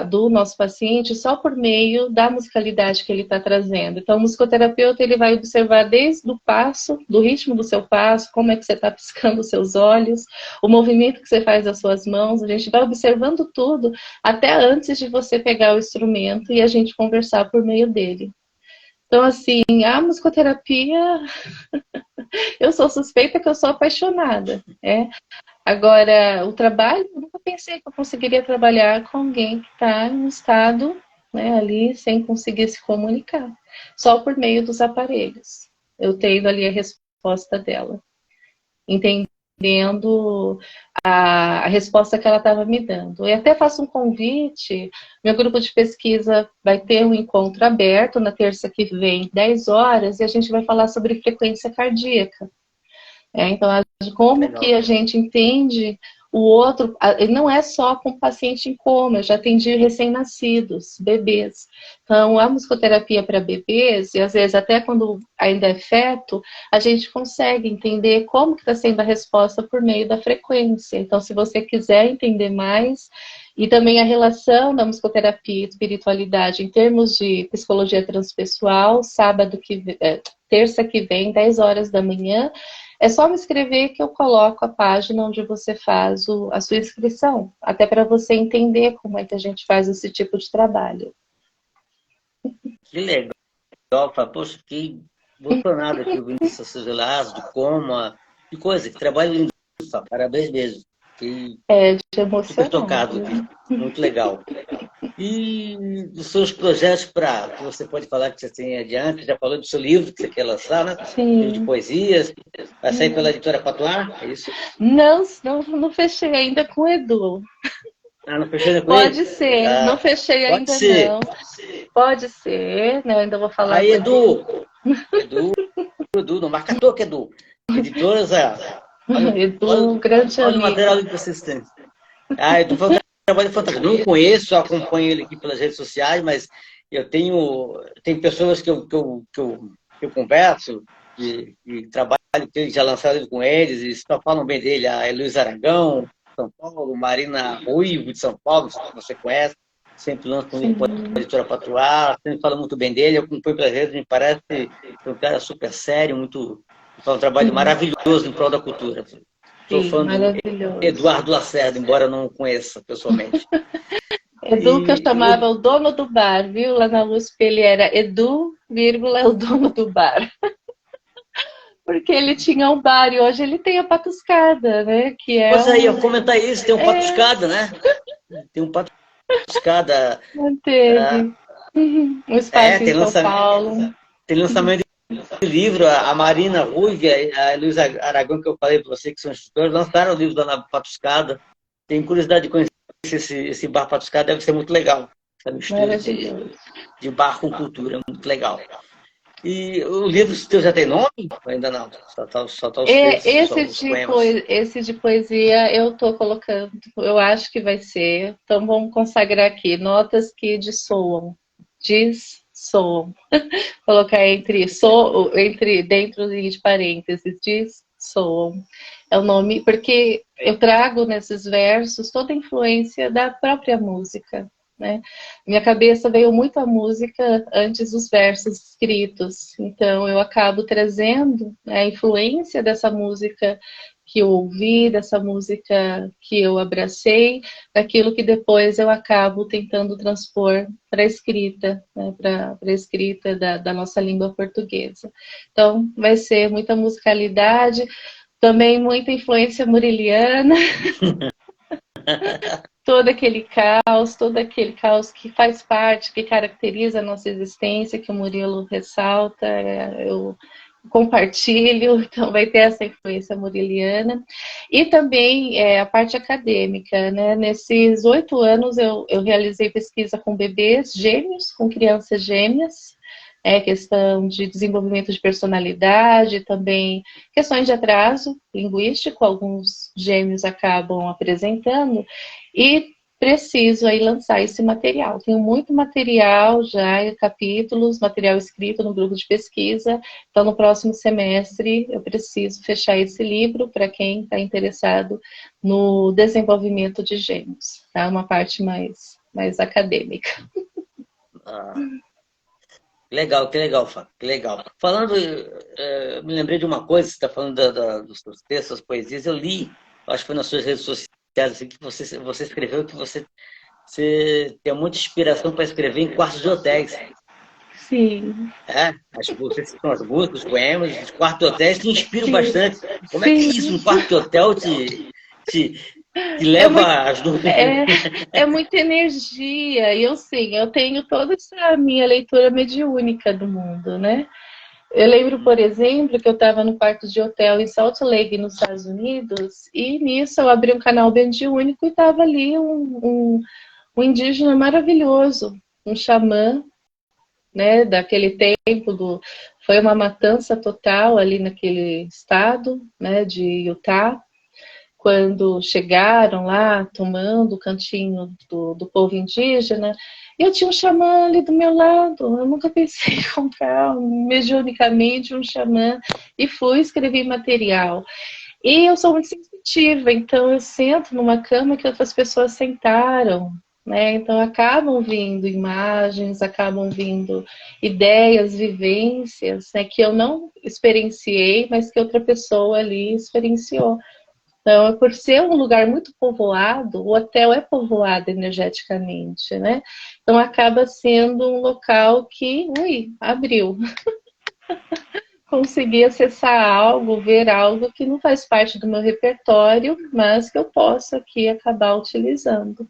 do nosso paciente só por meio da musicalidade que ele está trazendo. Então, o musicoterapeuta ele vai observar desde o passo, do ritmo do seu passo, como é que você está piscando os seus olhos, o movimento que você faz das suas mãos, a gente vai observando tudo até antes de você pegar o instrumento e a gente conversar por meio dele. Então, assim, a musicoterapia, eu sou suspeita que eu sou apaixonada, né? Agora, o trabalho, eu nunca pensei que eu conseguiria trabalhar com alguém que está em um estado, né, ali sem conseguir se comunicar, só por meio dos aparelhos. Eu tenho ali a resposta dela, entendendo a resposta que ela estava me dando. E até faço um convite, meu grupo de pesquisa vai ter um encontro aberto na terça que vem, 10 horas, e a gente vai falar sobre frequência cardíaca. Então, como que Legal. a gente entende o outro, não é só com paciente em coma, eu já atendi recém-nascidos, bebês. Então, a musicoterapia para bebês, e às vezes até quando ainda é feto, a gente consegue entender como que está sendo a resposta por meio da frequência. Então, se você quiser entender mais, E também a relação da musicoterapia e espiritualidade em termos de psicologia transpessoal, terça que vem, 10 horas da manhã. É só me escrever que eu coloco a página onde você faz a sua inscrição, até para você entender como é que a gente faz esse tipo de trabalho. Que legal, poxa, fiquei emocionado aqui ouvindo essas relatos de como, de coisa, que trabalho lindo, parabéns mesmo. Fiquei É de super emocionar. tocado aqui, muito legal. E dos seus projetos que você pode falar que você tem adiante, já falou do seu livro que você quer lançar, né? Livro de Sim. poesias, vai sair pela editora Patuá, é isso? Não fechei ainda com o Edu. Ah, não fechou ainda com ele? Pode ser, não Ah, fechei pode ainda ser. não. Pode ser, né? Eu ainda vou falar Aí, com o Edu. Edu, não marca toque, Edu. Editoras, Edu, grande olha o amigo. material que vocês têm. Ah, Edu foi um trabalho fantástico. Não conheço, só acompanho ele aqui pelas redes sociais, mas tenho pessoas que eu converso, de trabalho que ele já lançaram com eles, e só falam bem dele. A Luiz Aragão, de São Paulo, Marina Ruivo, de São Paulo, que você conhece, sempre lança um livro com a Sim, editora Patuá, sempre fala muito bem dele. Eu acompanho pelas redes, me parece um cara super sério, faz um trabalho maravilhoso em prol da cultura. Sou sim, fã do maravilhoso. Eduardo Lacerda, embora não o conheça pessoalmente. Edu, que eu chamava o dono do bar, viu? Lá na USP ele era Edu, vírgula, o dono do bar. Porque ele tinha um bar e hoje ele tem a Patuscada, né? Que é Pois aí, eu comentar isso, tem um patuscada, né? Tem um patuscada. manteve um É, espaço em São Paulo. tem lançamento de livro, a Marina Ruiva, a Luísa Aragão, que eu falei para você, que são escritores, lançaram o livro da Patuscada. Tenho curiosidade de conhecer esse bar Patuscada, deve ser muito legal. Essa mistura Maravilhoso. de bar com cultura, muito legal. E o livro seu já tem nome? Ainda não, só tá os textos, só os poemas. Esse de poesia eu estou colocando, eu acho que vai ser. Então vamos consagrar aqui, notas que dissoam, dissoam. Colocar entre dentro de parênteses, dissoam. É o nome, porque eu trago nesses versos toda a influência da própria música. Né? Minha cabeça veio muito a música antes dos versos escritos, então eu acabo trazendo, né, a influência dessa música que eu ouvi, dessa música que eu abracei, daquilo que depois eu acabo tentando transpor para a escrita, né, para a escrita da nossa língua portuguesa. Então vai ser muita musicalidade, também muita influência muriliana, todo aquele caos que faz parte, que caracteriza a nossa existência, que o Murilo ressalta, eu compartilho, então vai ter essa influência muriliana. E também a parte acadêmica, né? Nesses 8 anos eu realizei pesquisa com bebês gêmeos, com crianças gêmeas, questão de desenvolvimento de personalidade, também questões de atraso linguístico, alguns gêmeos acabam apresentando, e preciso aí lançar esse material. Tenho muito material já, capítulos, material escrito no grupo de pesquisa, então no próximo semestre eu preciso fechar esse livro para quem está interessado no desenvolvimento de gêmeos, tá? Uma parte mais acadêmica. Ah, que legal, Fábio, que legal. Falando, me lembrei de uma coisa, você está falando dos seus textos, das poesias, eu li, acho que foi nas suas redes sociais, assim, que você escreveu que você tem muita inspiração para escrever em quartos de hotéis. Sim. Vocês são as músicas, os poemas, os quartos de hotéis te inspiram Sim. bastante. Como é que é Sim. isso? Um quarto de hotel te É muito, leva às dúvidas? é muita energia, e eu sim, eu tenho toda essa minha leitura mediúnica do mundo, né? Eu lembro, por exemplo, que eu estava no quarto de hotel em Salt Lake, nos Estados Unidos, e nisso eu abri um canal mediúnico e estava ali um indígena maravilhoso, um xamã, né, daquele tempo foi uma matança total ali naquele estado, né, de Utah, quando chegaram lá, tomando o cantinho do povo indígena, eu tinha um xamã ali do meu lado, eu nunca pensei em comprar mediunicamente um xamã, e fui escrever material. E eu sou muito sensível receptiva, então eu sento numa cama que outras pessoas sentaram, né? Então acabam vindo imagens, acabam vindo ideias, vivências, né, que eu não experienciei, mas que outra pessoa ali experienciou. Então, por ser um lugar muito povoado, o hotel é povoado energeticamente, né? Então acaba sendo um local que, abriu. Consegui acessar algo, ver algo que não faz parte do meu repertório, mas que eu posso aqui acabar utilizando.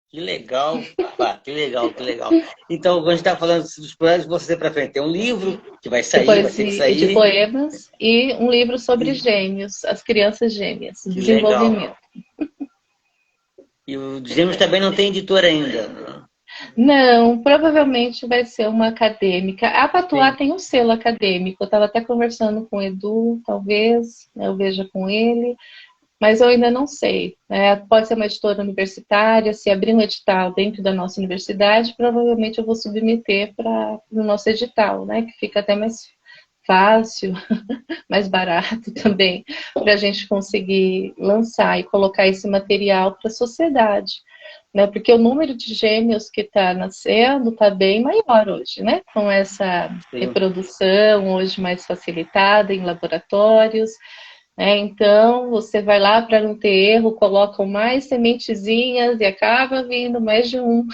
Que legal, pá, que legal, que legal. Então, quando a gente está falando dos projetos, você para frente tem um livro que vai sair, vai Depois ter que de sair. poemas e um livro sobre E, gêmeos, as crianças gêmeas, que legal. desenvolvimento. E o Gêmeos também não tem editora ainda. Não, provavelmente vai ser uma acadêmica. A Patuá Tem. tem um selo acadêmico. Eu estava até conversando com o Edu, talvez, né, eu veja com ele, mas eu ainda não sei. Né? Pode ser uma editora universitária, se abrir um edital dentro da nossa universidade, provavelmente eu vou submeter para o nosso edital, né? Que fica até mais fácil, mais barato também, para a gente conseguir lançar e colocar esse material para a sociedade. Né? Porque o número de gêmeos que está nascendo está bem maior hoje, né? Com essa Sim. reprodução hoje mais facilitada em laboratórios. Então, você vai lá para não ter erro, colocam mais sementezinhas e acaba vindo mais de um.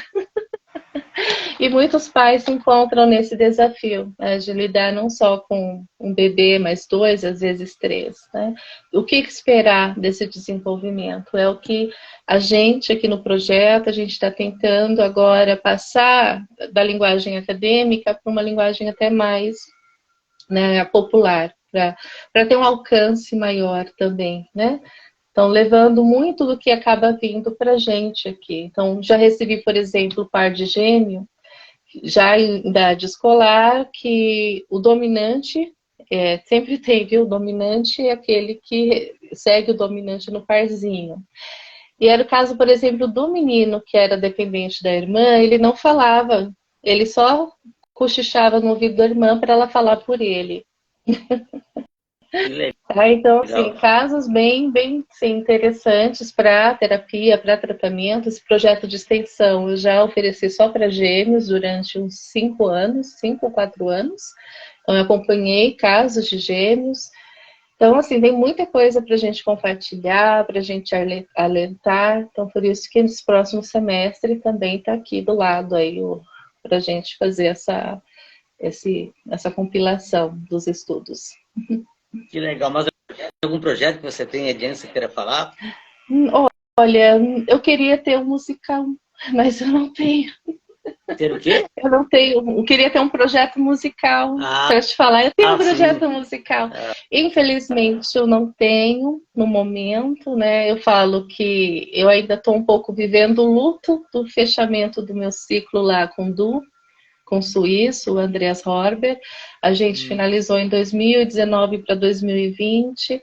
E muitos pais se encontram nesse desafio, né, de lidar não só com um bebê, mas dois, às vezes três. Né? O que esperar desse desenvolvimento? É o que a gente aqui no projeto, a gente está tentando agora passar da linguagem acadêmica para uma linguagem até mais, né, popular, para ter um alcance maior também, né? Então, levando muito do que acaba vindo para a gente aqui. Então, já recebi, por exemplo, o par de gêmeo, já em idade escolar, que o dominante, sempre tem, viu? O dominante é aquele que segue o dominante no parzinho. E era o caso, por exemplo, do menino que era dependente da irmã, ele não falava, ele só cochichava no ouvido da irmã para ela falar por ele. Que Tá? Então, assim, legal. casos bem sim, interessantes para terapia, para tratamento. Esse projeto de extensão eu já ofereci só para gêmeos durante uns 5 anos, 5 ou 4 anos. Então, eu acompanhei casos de gêmeos. Então, assim, tem muita coisa para a gente compartilhar, para a gente alertar. Então, por isso que nesse próximo semestre também está aqui do lado aí para a gente fazer essa compilação dos estudos. Que legal. Mas algum projeto que você tem adiante, você queira falar? Olha, eu queria ter um musical, mas eu não tenho. Ter o quê? Eu não tenho. Eu queria ter um projeto musical. Ah, Para te falar, eu tenho um sim. projeto musical. Infelizmente, eu não tenho no momento, né? Eu falo que eu ainda estou um pouco vivendo o luto do fechamento do meu ciclo lá com o suíço, o Andreas Horber. A gente finalizou em 2019 para 2020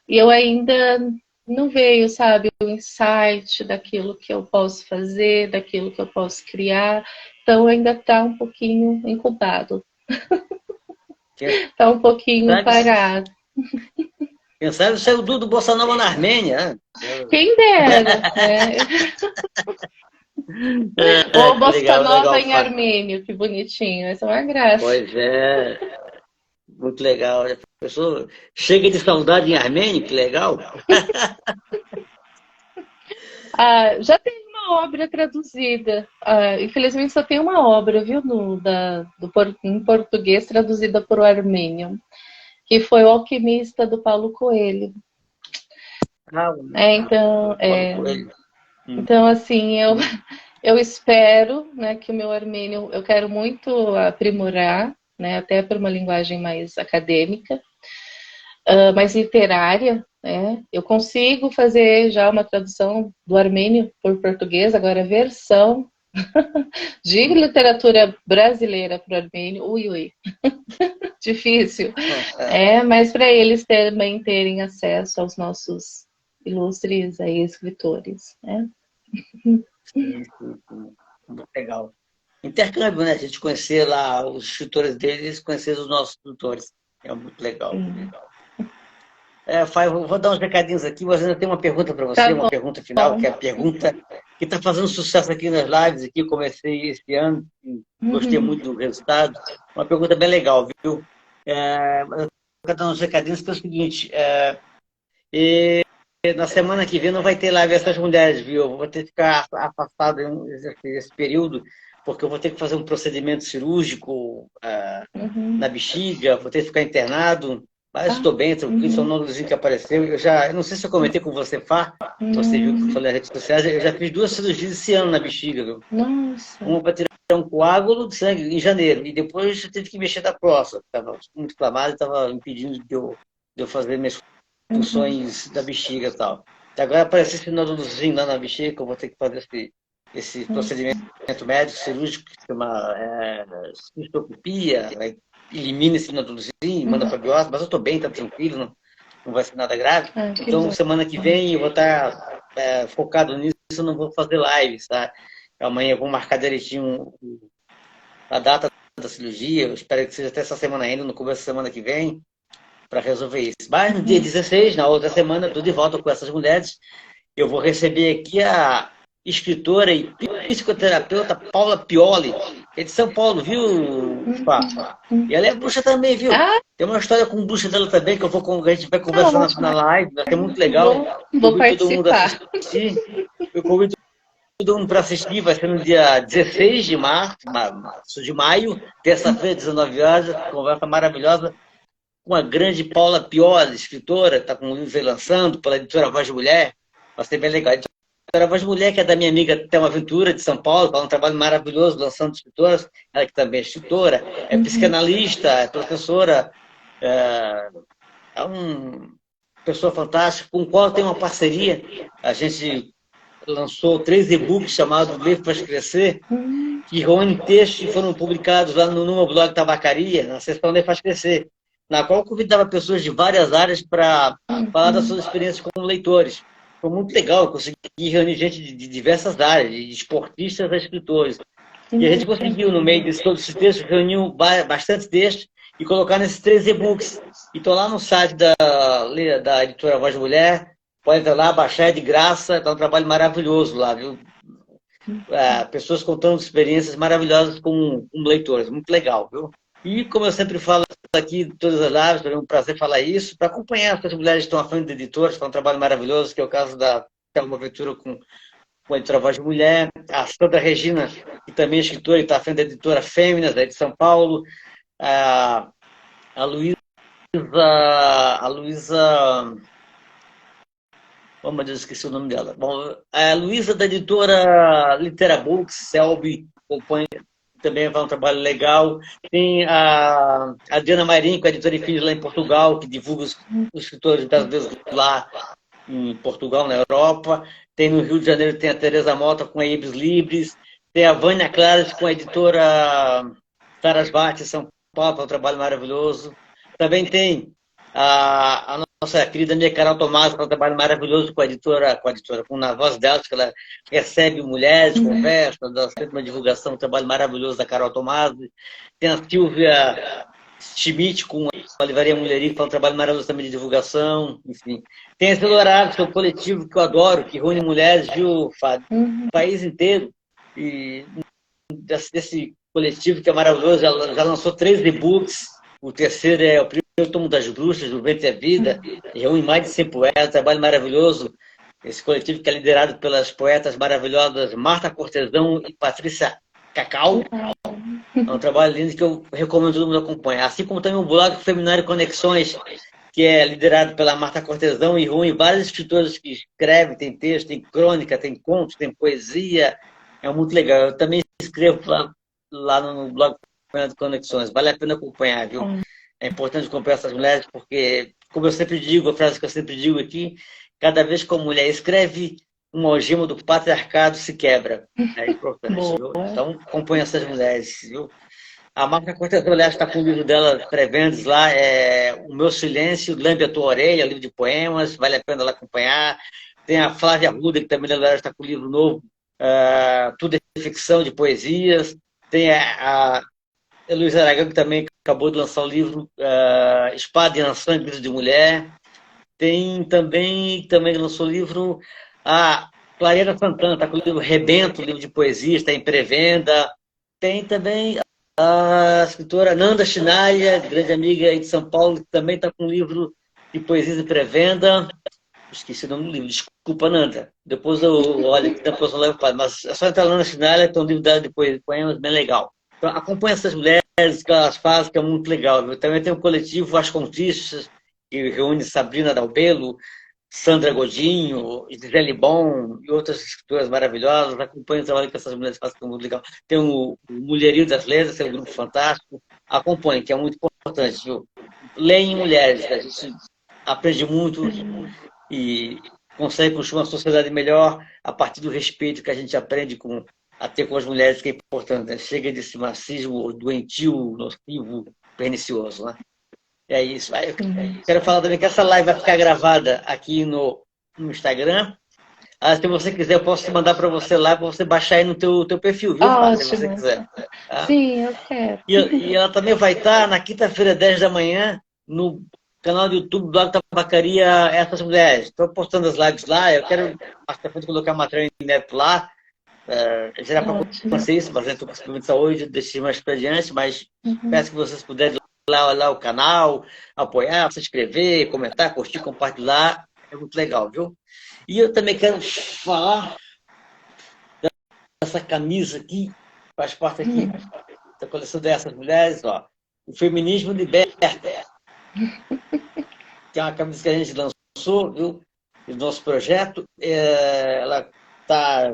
e eu ainda não veio, sabe, o insight daquilo que eu posso fazer, daquilo que eu posso criar. Então ainda está um pouquinho incubado, Quem está um pouquinho sabe, parado. quem sabe saiu do Bossa Nova na Armênia, né? Quem dera, né? Ah, Ou que Bossa legal, Nova legal. em armênio, que bonitinho, essa é uma graça. Pois é, muito legal. A pessoa chega de saudade em armênio, que legal. Já tem uma obra traduzida. Infelizmente só tem uma obra, viu, em português traduzida por o armênio, que foi O Alquimista do Paulo Coelho. Ah, Então, Paulo Coelho. Hum, então, assim, hum. eu espero, né, que o meu armênio eu quero muito aprimorar, né, até para uma linguagem mais acadêmica, mais literária, né? Eu consigo fazer já uma tradução do armênio por português, agora a versão de literatura brasileira para o armênio, ui, difícil. Mas para eles também terem acesso aos nossos ilustres aí, escritores, né? Sim, sim, sim. Muito legal. Intercâmbio, né? A gente conhecer lá os escritores deles, conhecer os nossos escritores. É muito legal, muito Sim. legal. Vou dar uns recadinhos aqui, mas ainda tem uma pergunta para Tá você, uma pergunta final, bom. que é a pergunta que está fazendo sucesso aqui nas lives, aqui eu comecei esse ano, e gostei Uhum. muito do resultado. Uma pergunta bem legal, viu? Eu vou dar uns recadinhos, que é o seguinte, na semana que vem não vai ter live essas mulheres, viu? Eu vou ter que ficar afastado esse período, porque eu vou ter que fazer um procedimento cirúrgico na Uhum. bexiga, vou ter que ficar internado, mas Ah, estou bem, tranquilo, só um uhum. nódulozinho que apareceu. Eu não sei se eu comentei com você, Fá, você viu que eu Hum, falei nas redes sociais, eu já fiz 2 cirurgias esse ano na bexiga, viu? nossa. Uma para tirar um coágulo de sangue em janeiro, e depois eu tive que mexer da próstata, estava muito inflamado e estava impedindo de eu fazer minhas Uhum. funções da bexiga e tal. E agora apareceu esse nódulozinho lá na bexiga, que eu vou ter que fazer esse procedimento médico cirúrgico que se chama cistoscopia, aí elimina esse nódulozinho, manda Uhum. para biópsia, mas eu estou bem, está tranquilo, não vai ser nada grave. Ah, que Então, bom. semana que vem eu vou estar focado nisso, eu não vou fazer lives, tá? Amanhã eu vou marcar direitinho a data da cirurgia, eu espero que seja até essa semana ainda, no começo da semana que vem, para resolver isso. Mas no dia Uhum. 16, na outra semana, estou de volta com essas mulheres. Eu vou receber aqui a escritora e psicoterapeuta Paula Pioli, que é de São Paulo, viu, Fá? E Uhum. ela é bruxa também, viu? Ah, Tem uma história com bruxa dela também, que a gente vai conversar na ótimo. live, vai ser muito legal. Vou Convido todo mundo a participar. assistir. Eu convido todo mundo para assistir, vai ser no dia 16 de março, de maio, terça-feira, 19 horas, conversa maravilhosa com a grande Paula Pioli, escritora, está com um livro aí lançando pela editora Voz de Mulher. Vai ser bem legal. A editora Voz de Mulher, que é da minha amiga Thelma Aventura, de São Paulo, faz um trabalho maravilhoso lançando escritoras. Ela que também é escritora, é Uhum. psicanalista, é professora, é, é uma pessoa fantástica, com a qual tem uma parceria. A gente lançou 3 e-books chamados Livro para Crescer, Uhum. que reúnem textos que foram publicados lá no meu blog Tabacaria, na seção Lei Faz Crescer, na qual eu convidava pessoas de várias áreas para falar das suas experiências como leitores. Foi muito legal, eu consegui reunir gente de diversas áreas, de esportistas a escritores. Que E a gente maravilha. conseguiu, no meio de todos esses textos, reunir bastante texto e colocar nesses 3 e-books. E estou lá no site da editora Voz Mulher, pode entrar lá, baixar, é de graça, está um trabalho maravilhoso lá, viu? Pessoas contando experiências maravilhosas com leitores, muito legal, viu? E como eu sempre falo aqui, todas as lives, é um prazer falar isso, para acompanhar essas mulheres que estão à frente de editoras, faz um trabalho maravilhoso, que é o caso da Thelma Aventura com a editora Voz de Mulher, a Sandra Regina, que também é escritora e está à frente da editora Fêminas, da de São Paulo, a, a Luísa, a Luísa, oh meu Deus, esqueci o nome dela. Bom, a Luísa da editora Litera Books, Selby, acompanha, também faz um trabalho legal. Tem a Diana Marinho, com a editora Infinity lá em Portugal, que divulga os escritores brasileiros lá em Portugal, na Europa. Tem no Rio de Janeiro, tem a Teresa Mota com a Ibis Libris. Tem a Vânia Clares com a editora Sarasvati, São Paulo, é um trabalho maravilhoso. Também tem a nossa querida minha Carol Tomás, que é um trabalho maravilhoso com na voz dela, que ela recebe mulheres, Uhum. conversa, dá sempre uma divulgação, um trabalho maravilhoso da Carol Tomás. Tem a Silvia Schmidt com a Livraria Mulheri, que faz um trabalho maravilhoso também de divulgação, enfim. Tem esse Dourado, que é um coletivo que eu adoro, que reúne mulheres, viu, Fábio, Uhum. do país inteiro. E desse coletivo que é maravilhoso, já lançou 3 e-books, o terceiro é o primeiro tomo das bruxas, do Vento e a Vida, e reúne mais de 100 poetas, um trabalho maravilhoso. Esse coletivo que é liderado pelas poetas maravilhosas Marta Cortesão e Patrícia Cacau. É um trabalho lindo que eu recomendo todo mundo acompanhar. Assim como também o blog Feminário Conexões, que é liderado pela Marta Cortesão e reúne vários escritores que escrevem, tem texto, tem crônica, tem contos, tem poesia. É muito legal. Eu também escrevo lá no blog Feminário Conexões. Vale a pena acompanhar, viu? É importante acompanhar essas mulheres porque, como eu sempre digo, a frase que eu sempre digo aqui, cada vez que uma mulher escreve, uma algema do patriarcado se quebra. É importante, Boa. viu? Então, acompanhe essas mulheres, viu? A Marta Cortez, aliás, está com o livro dela pré-vendas lá, O Meu Silêncio, Lambe a Tua Orelha, livro de poemas, vale a pena lá acompanhar. Tem a Flávia Arruda, que também aliás, está com o livro novo, Tudo é Ficção de Poesias. Tem a Heloísa Aragão, que também acabou de lançar o livro Espada e Nação, Grito de Mulher. Tem também lançou livro a Clarena Santana, está com o livro Rebento, livro de poesia, está em pré-venda. Tem também a escritora Nanda Chinalha, grande amiga aí de São Paulo, que também está com um livro de poesias em pré-venda. Esqueci o nome do livro, desculpa, Nanda. Depois eu olho aqui, depois eu levo para. Mas é só entrar lá na Chinalha, tem um livro dela de poemas bem legal. Então, acompanha essas mulheres, que elas fazem, que é muito legal. Viu? Também tem um coletivo As Contistas, que reúne Sabrina Dalbelo, Sandra Godinho, Gisele Bon e outras escritoras maravilhosas. Acompanha o trabalho que essas mulheres fazem, que é muito legal. Tem o Mulherio das Letras, que é um grupo fantástico. Acompanhe, que é muito importante. Viu? Leem mulheres, a gente aprende muito e consegue construir uma sociedade melhor a partir do respeito que a gente aprende a ter com as mulheres, que é importante. Né? Chega desse machismo doentio, nocivo, pernicioso. Né? É isso. Aí eu quero falar também que essa live vai ficar gravada aqui no Instagram. Ah, se você quiser, eu posso mandar para você lá, para você baixar aí no teu perfil, viu, Fábio? Se você Ótimo. quiser. Tá? Sim, eu quero. E ela também vai estar na quinta-feira, 10 da manhã, no canal do YouTube do Lago Tabacaria Essas Mulheres. Estou postando as lives lá, eu quero mais pra frente colocar matéria inédito lá. Já era para Ótimo. acontecer isso, mas eu estou com problema de saúde, deixei mais para diante, mas peço que vocês puderem lá olhar o canal, apoiar, se inscrever, comentar, curtir, compartilhar. É muito legal, viu? E eu também quero falar dessa camisa aqui, faz parte aqui da coleção dessas mulheres, ó. O Feminismo Liberta. Que é uma camisa que a gente lançou, viu? Do nosso projeto. Ela está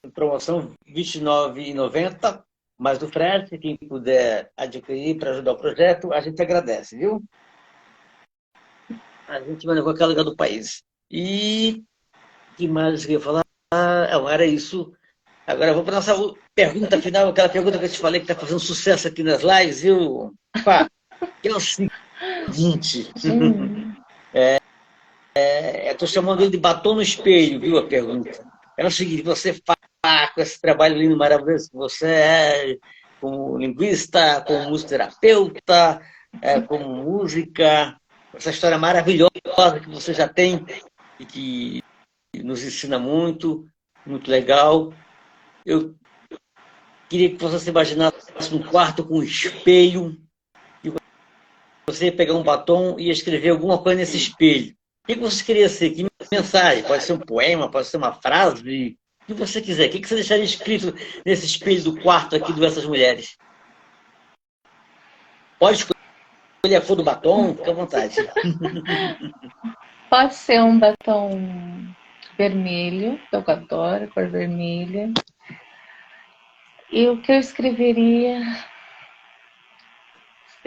em promoção R$ 29,90, mas do frete, quem puder adquirir para ajudar o projeto, a gente agradece, viu? A gente mandou qualquer lugar do país. E o que mais eu ia falar? Era isso. Agora eu vou para a nossa pergunta final, aquela pergunta que eu te falei que está fazendo sucesso aqui nas lives, viu? Pá, que é o seguinte. Estou chamando ele de batom no espelho, viu? A pergunta. É o seguinte: você faz com esse trabalho lindo, maravilhoso que você é, como linguista, como musicoterapeuta, como música, essa história maravilhosa que você já tem e que nos ensina muito, muito legal. Eu queria que você se imaginasse um quarto com um espelho e você ia pegar um batom e ia escrever alguma coisa nesse espelho. O que você queria ser? Que mensagem? Pode ser um poema, pode ser uma frase, o que você quiser. O que você deixaria escrito nesse espelho do quarto aqui dessas mulheres? Pode escolher a cor do batom, fica à vontade. Pode ser um batom vermelho, que eu adoro, cor vermelha. E o que eu escreveria,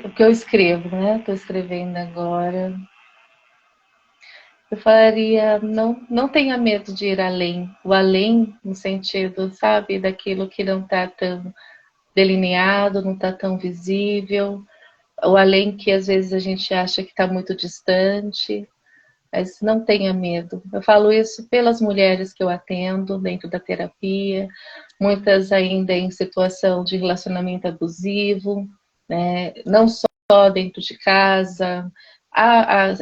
o que eu escrevo, né? Estou escrevendo agora. Eu falaria, não tenha medo de ir além. O além, no sentido, sabe, daquilo que não está tão delineado, não está tão visível. O além que às vezes a gente acha que está muito distante. Mas não tenha medo. Eu falo isso pelas mulheres que eu atendo dentro da terapia, muitas ainda em situação de relacionamento abusivo, né? Não só dentro de casa,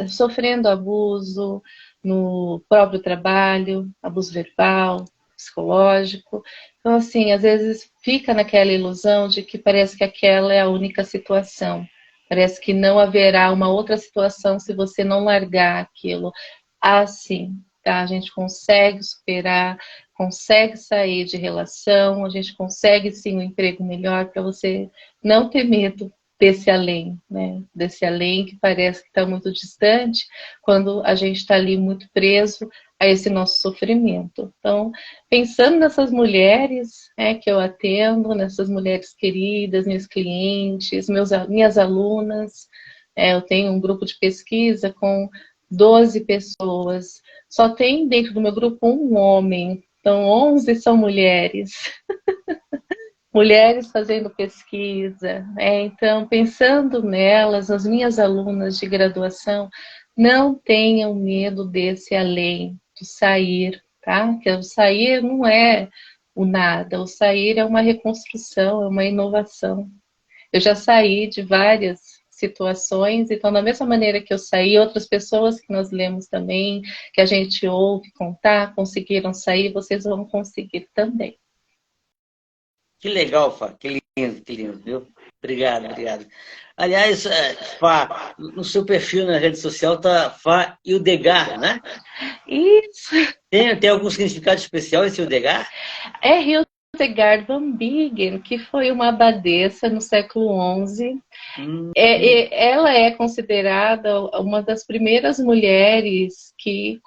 sofrendo abuso no próprio trabalho, abuso verbal, psicológico. Então, assim, às vezes fica naquela ilusão de que parece que aquela é a única situação. Parece que não haverá uma outra situação se você não largar aquilo. Assim, tá? A gente consegue superar, consegue sair de relação, a gente consegue sim um emprego melhor para você não ter medo desse além, né? Desse além que parece que está muito distante, quando a gente está ali muito preso a esse nosso sofrimento. Então, pensando nessas mulheres que eu atendo, nessas mulheres queridas, minhas clientes, minhas alunas, eu tenho um grupo de pesquisa com 12 pessoas, só tem dentro do meu grupo um homem, então 11 são mulheres. Mulheres fazendo pesquisa, então pensando nelas, as minhas alunas de graduação, não tenham medo desse além, de sair, tá? Que o sair não é o nada, o sair é uma reconstrução, é uma inovação. Eu já saí de várias situações. Então, da mesma maneira que eu saí, outras pessoas que nós lemos também, que a gente ouve contar, conseguiram sair, vocês vão conseguir também. Que legal, Fá. Que lindo, viu? Obrigado, obrigado. Aliás, Fá, no seu perfil na rede social tá Fá Hildegard, né? Isso Tem algum significado especial esse Hildegard? é Hildegard von Bingen, que foi uma abadesa no século XI. Ela é considerada uma das primeiras mulheres que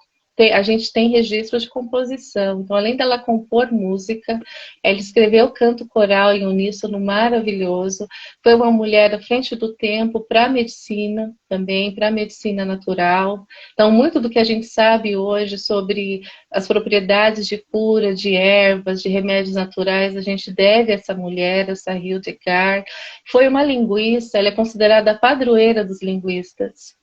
a gente tem registro de composição. Então, além dela compor música, ela escreveu canto coral em uníssono maravilhoso. Foi uma mulher à frente do tempo para a medicina também, para a medicina natural. Então, muito do que a gente sabe hoje sobre as propriedades de cura, de ervas, de remédios naturais, a gente deve a essa mulher, essa Hildegard. Foi uma linguista, ela é considerada a padroeira dos linguistas.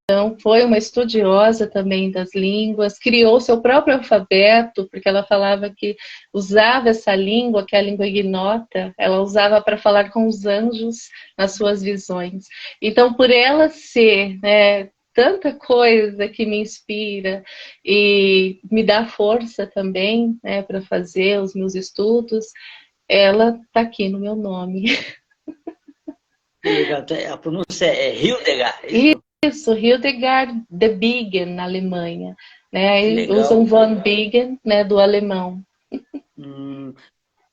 Então, foi uma estudiosa também das línguas, criou seu próprio alfabeto, porque ela falava que usava essa língua, que é a língua ignota, ela usava para falar com os anjos nas suas visões. Então, por ela ser, né, tanta coisa que me inspira e me dá força também, né, para fazer os meus estudos, ela está aqui no meu nome. Que legal. A pronúncia é Hildegard, é isso? Isso, Hildegard de Bingen, na Alemanha. Né? Usam Legal. von Bingen, né, do alemão.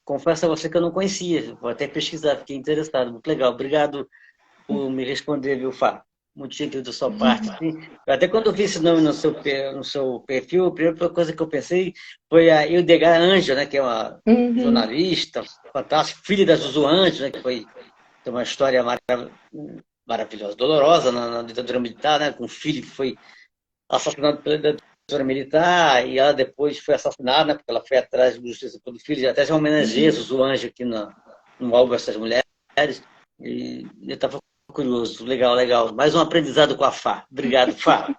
Confesso a você que eu não conhecia, vou até pesquisar, fiquei interessado. Muito legal, obrigado por me responder, viu, Fá? Muito gentil da sua parte. Até quando eu vi esse nome no seu perfil, a primeira coisa que eu pensei foi a Hildegard Anjo, né, que é uma jornalista fantástica, filha da Zuzu Anjo, né, que tem uma história maravilhosa, dolorosa na ditadura militar, né, com um filho que foi assassinado pela ditadura militar e ela depois foi assassinada, né, porque ela foi atrás de justiça pelo filho, até já homenageia Zuzu Anjo aqui no álbum Essas Mulheres, e eu estava curioso, legal, legal. Mais um aprendizado com a Fá. Obrigado, Fá.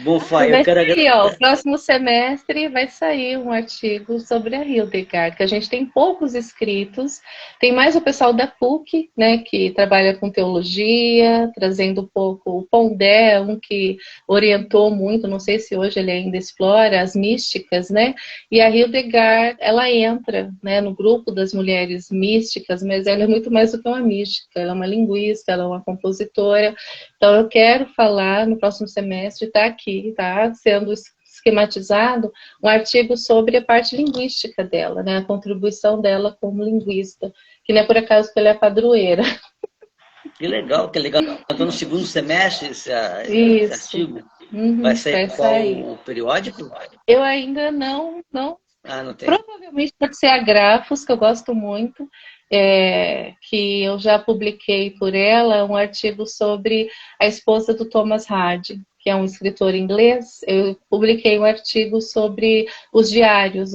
Bom, Fá, eu quero agradecer. O próximo semestre vai sair um artigo sobre a Hildegard, que a gente tem poucos escritos. Tem mais o pessoal da PUC, né, que trabalha com teologia, trazendo um pouco o Pondé, um que orientou muito, não sei se hoje ele ainda explora, as místicas, né? E a Hildegard, ela entra, né, no grupo das mulheres místicas, mas ela é muito mais do que uma mística, ela é uma linguista, ela é uma compositora. Então, eu quero falar no próximo semestre, está aqui, está sendo esquematizado, um artigo sobre a parte linguística dela, né, a contribuição dela como linguista, que não é por acaso que ela é padroeira. Que legal, que legal. Estou no segundo semestre esse artigo. Vai sair qual periódico? Eu ainda não não tem. Provavelmente pode ser a Grafos, que eu gosto muito, que eu já publiquei por ela um artigo sobre a esposa do Thomas Hardy, que é um escritor inglês. Eu publiquei um artigo sobre os diários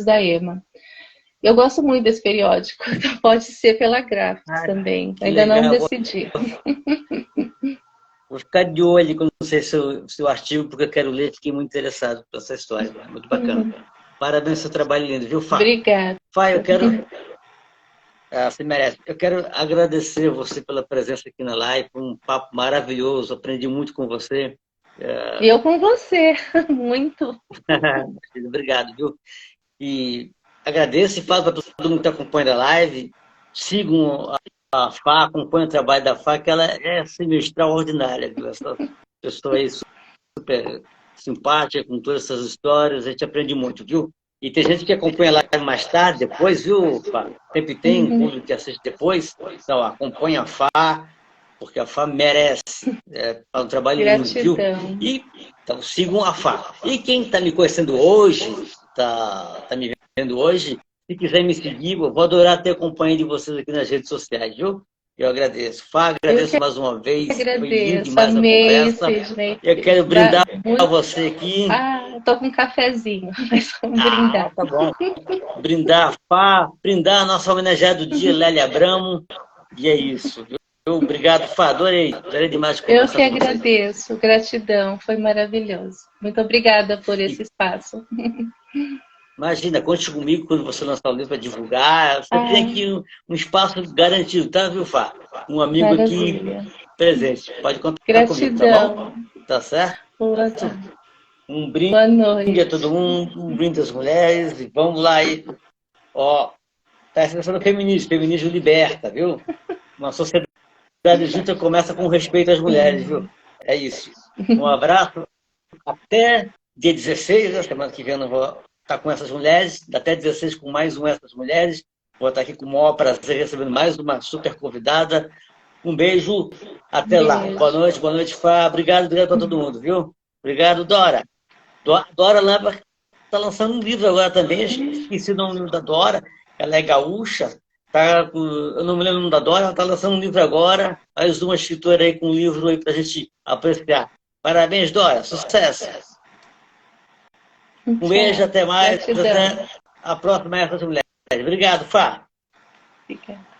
da Emma. Eu gosto muito desse periódico, então pode ser pela Grafos também. Ainda legal. Não decidi. Vou ficar de olho quando sei seu artigo, porque eu quero ler, fiquei muito interessado por essa história. Muito bacana. Parabéns pelo seu trabalho lindo, viu, Fá? Obrigada. Fá, eu quero... você merece. Eu quero agradecer você pela presença aqui na live, foi um papo maravilhoso, aprendi muito com você. E eu com você, muito. Obrigado, viu? E agradeço e falo para todo mundo que acompanha a live, sigam a Fá, acompanhem o trabalho da Fá, que ela é assim, extraordinária, viu? Essa pessoa aí super simpática, com todas essas histórias, a gente aprende muito, viu? E tem gente que acompanha a live mais tarde, depois, viu, Fá? Sempre tem público que assiste depois, então acompanha a Fá, porque a Fá merece, é um trabalho lindo, viu? E, então sigam a Fá. E quem está me conhecendo hoje, está me vendo hoje, se quiser me seguir, eu vou adorar ter a companhia de vocês aqui nas redes sociais, viu? Eu agradeço. Fá, agradeço mais uma vez. Agradeço. Foi lindo demais a conversa. Sidney. Eu quero brindar a você aqui. Tô com um cafezinho, mas vamos brindar. Tá bom. Brindar a Fá, brindar a nossa homenageada do dia, Lélia Abramo. E é isso, viu? Obrigado, Fá. Adorei demais conversar com você. Eu que agradeço. Gratidão. Foi maravilhoso. Muito obrigada por esse espaço. Imagina, conte comigo quando você lançar o livro para divulgar. Você tem Ah, aqui um espaço garantido, tá, viu, Fá? Um amigo aqui maravilha. presente. Pode contar comigo, tá bom? Gratidão. Tá certo? Boa tarde. Um brinde Boa a noite. todo mundo, um brinde às mulheres, e vamos lá aí. Ó, tá expressando feminismo, feminismo liberta, viu? Uma sociedade justa começa com respeito às mulheres, viu? Sim. É isso. Um abraço, até dia 16, a semana que vem eu não vou estar com essas mulheres, até 16 com mais um essas mulheres. Vou estar aqui com o maior prazer recebendo mais uma super convidada. Um beijo, até lá. Beijo. Boa noite, Fá. Obrigado para todo mundo, viu? Obrigado, Dora. Dora Lambert está lançando um livro agora também, esqueci o nome da Dora, ela é gaúcha, eu não me lembro o nome da Dora, ela está lançando um livro agora, mais uma escritora aí com um livro aí para a gente apreciar. Parabéns, Dora, sucesso! Um beijo, Tchau. até mais, Gratidão. até a próxima Essas Mulheres. Obrigado, Fá! Obrigada.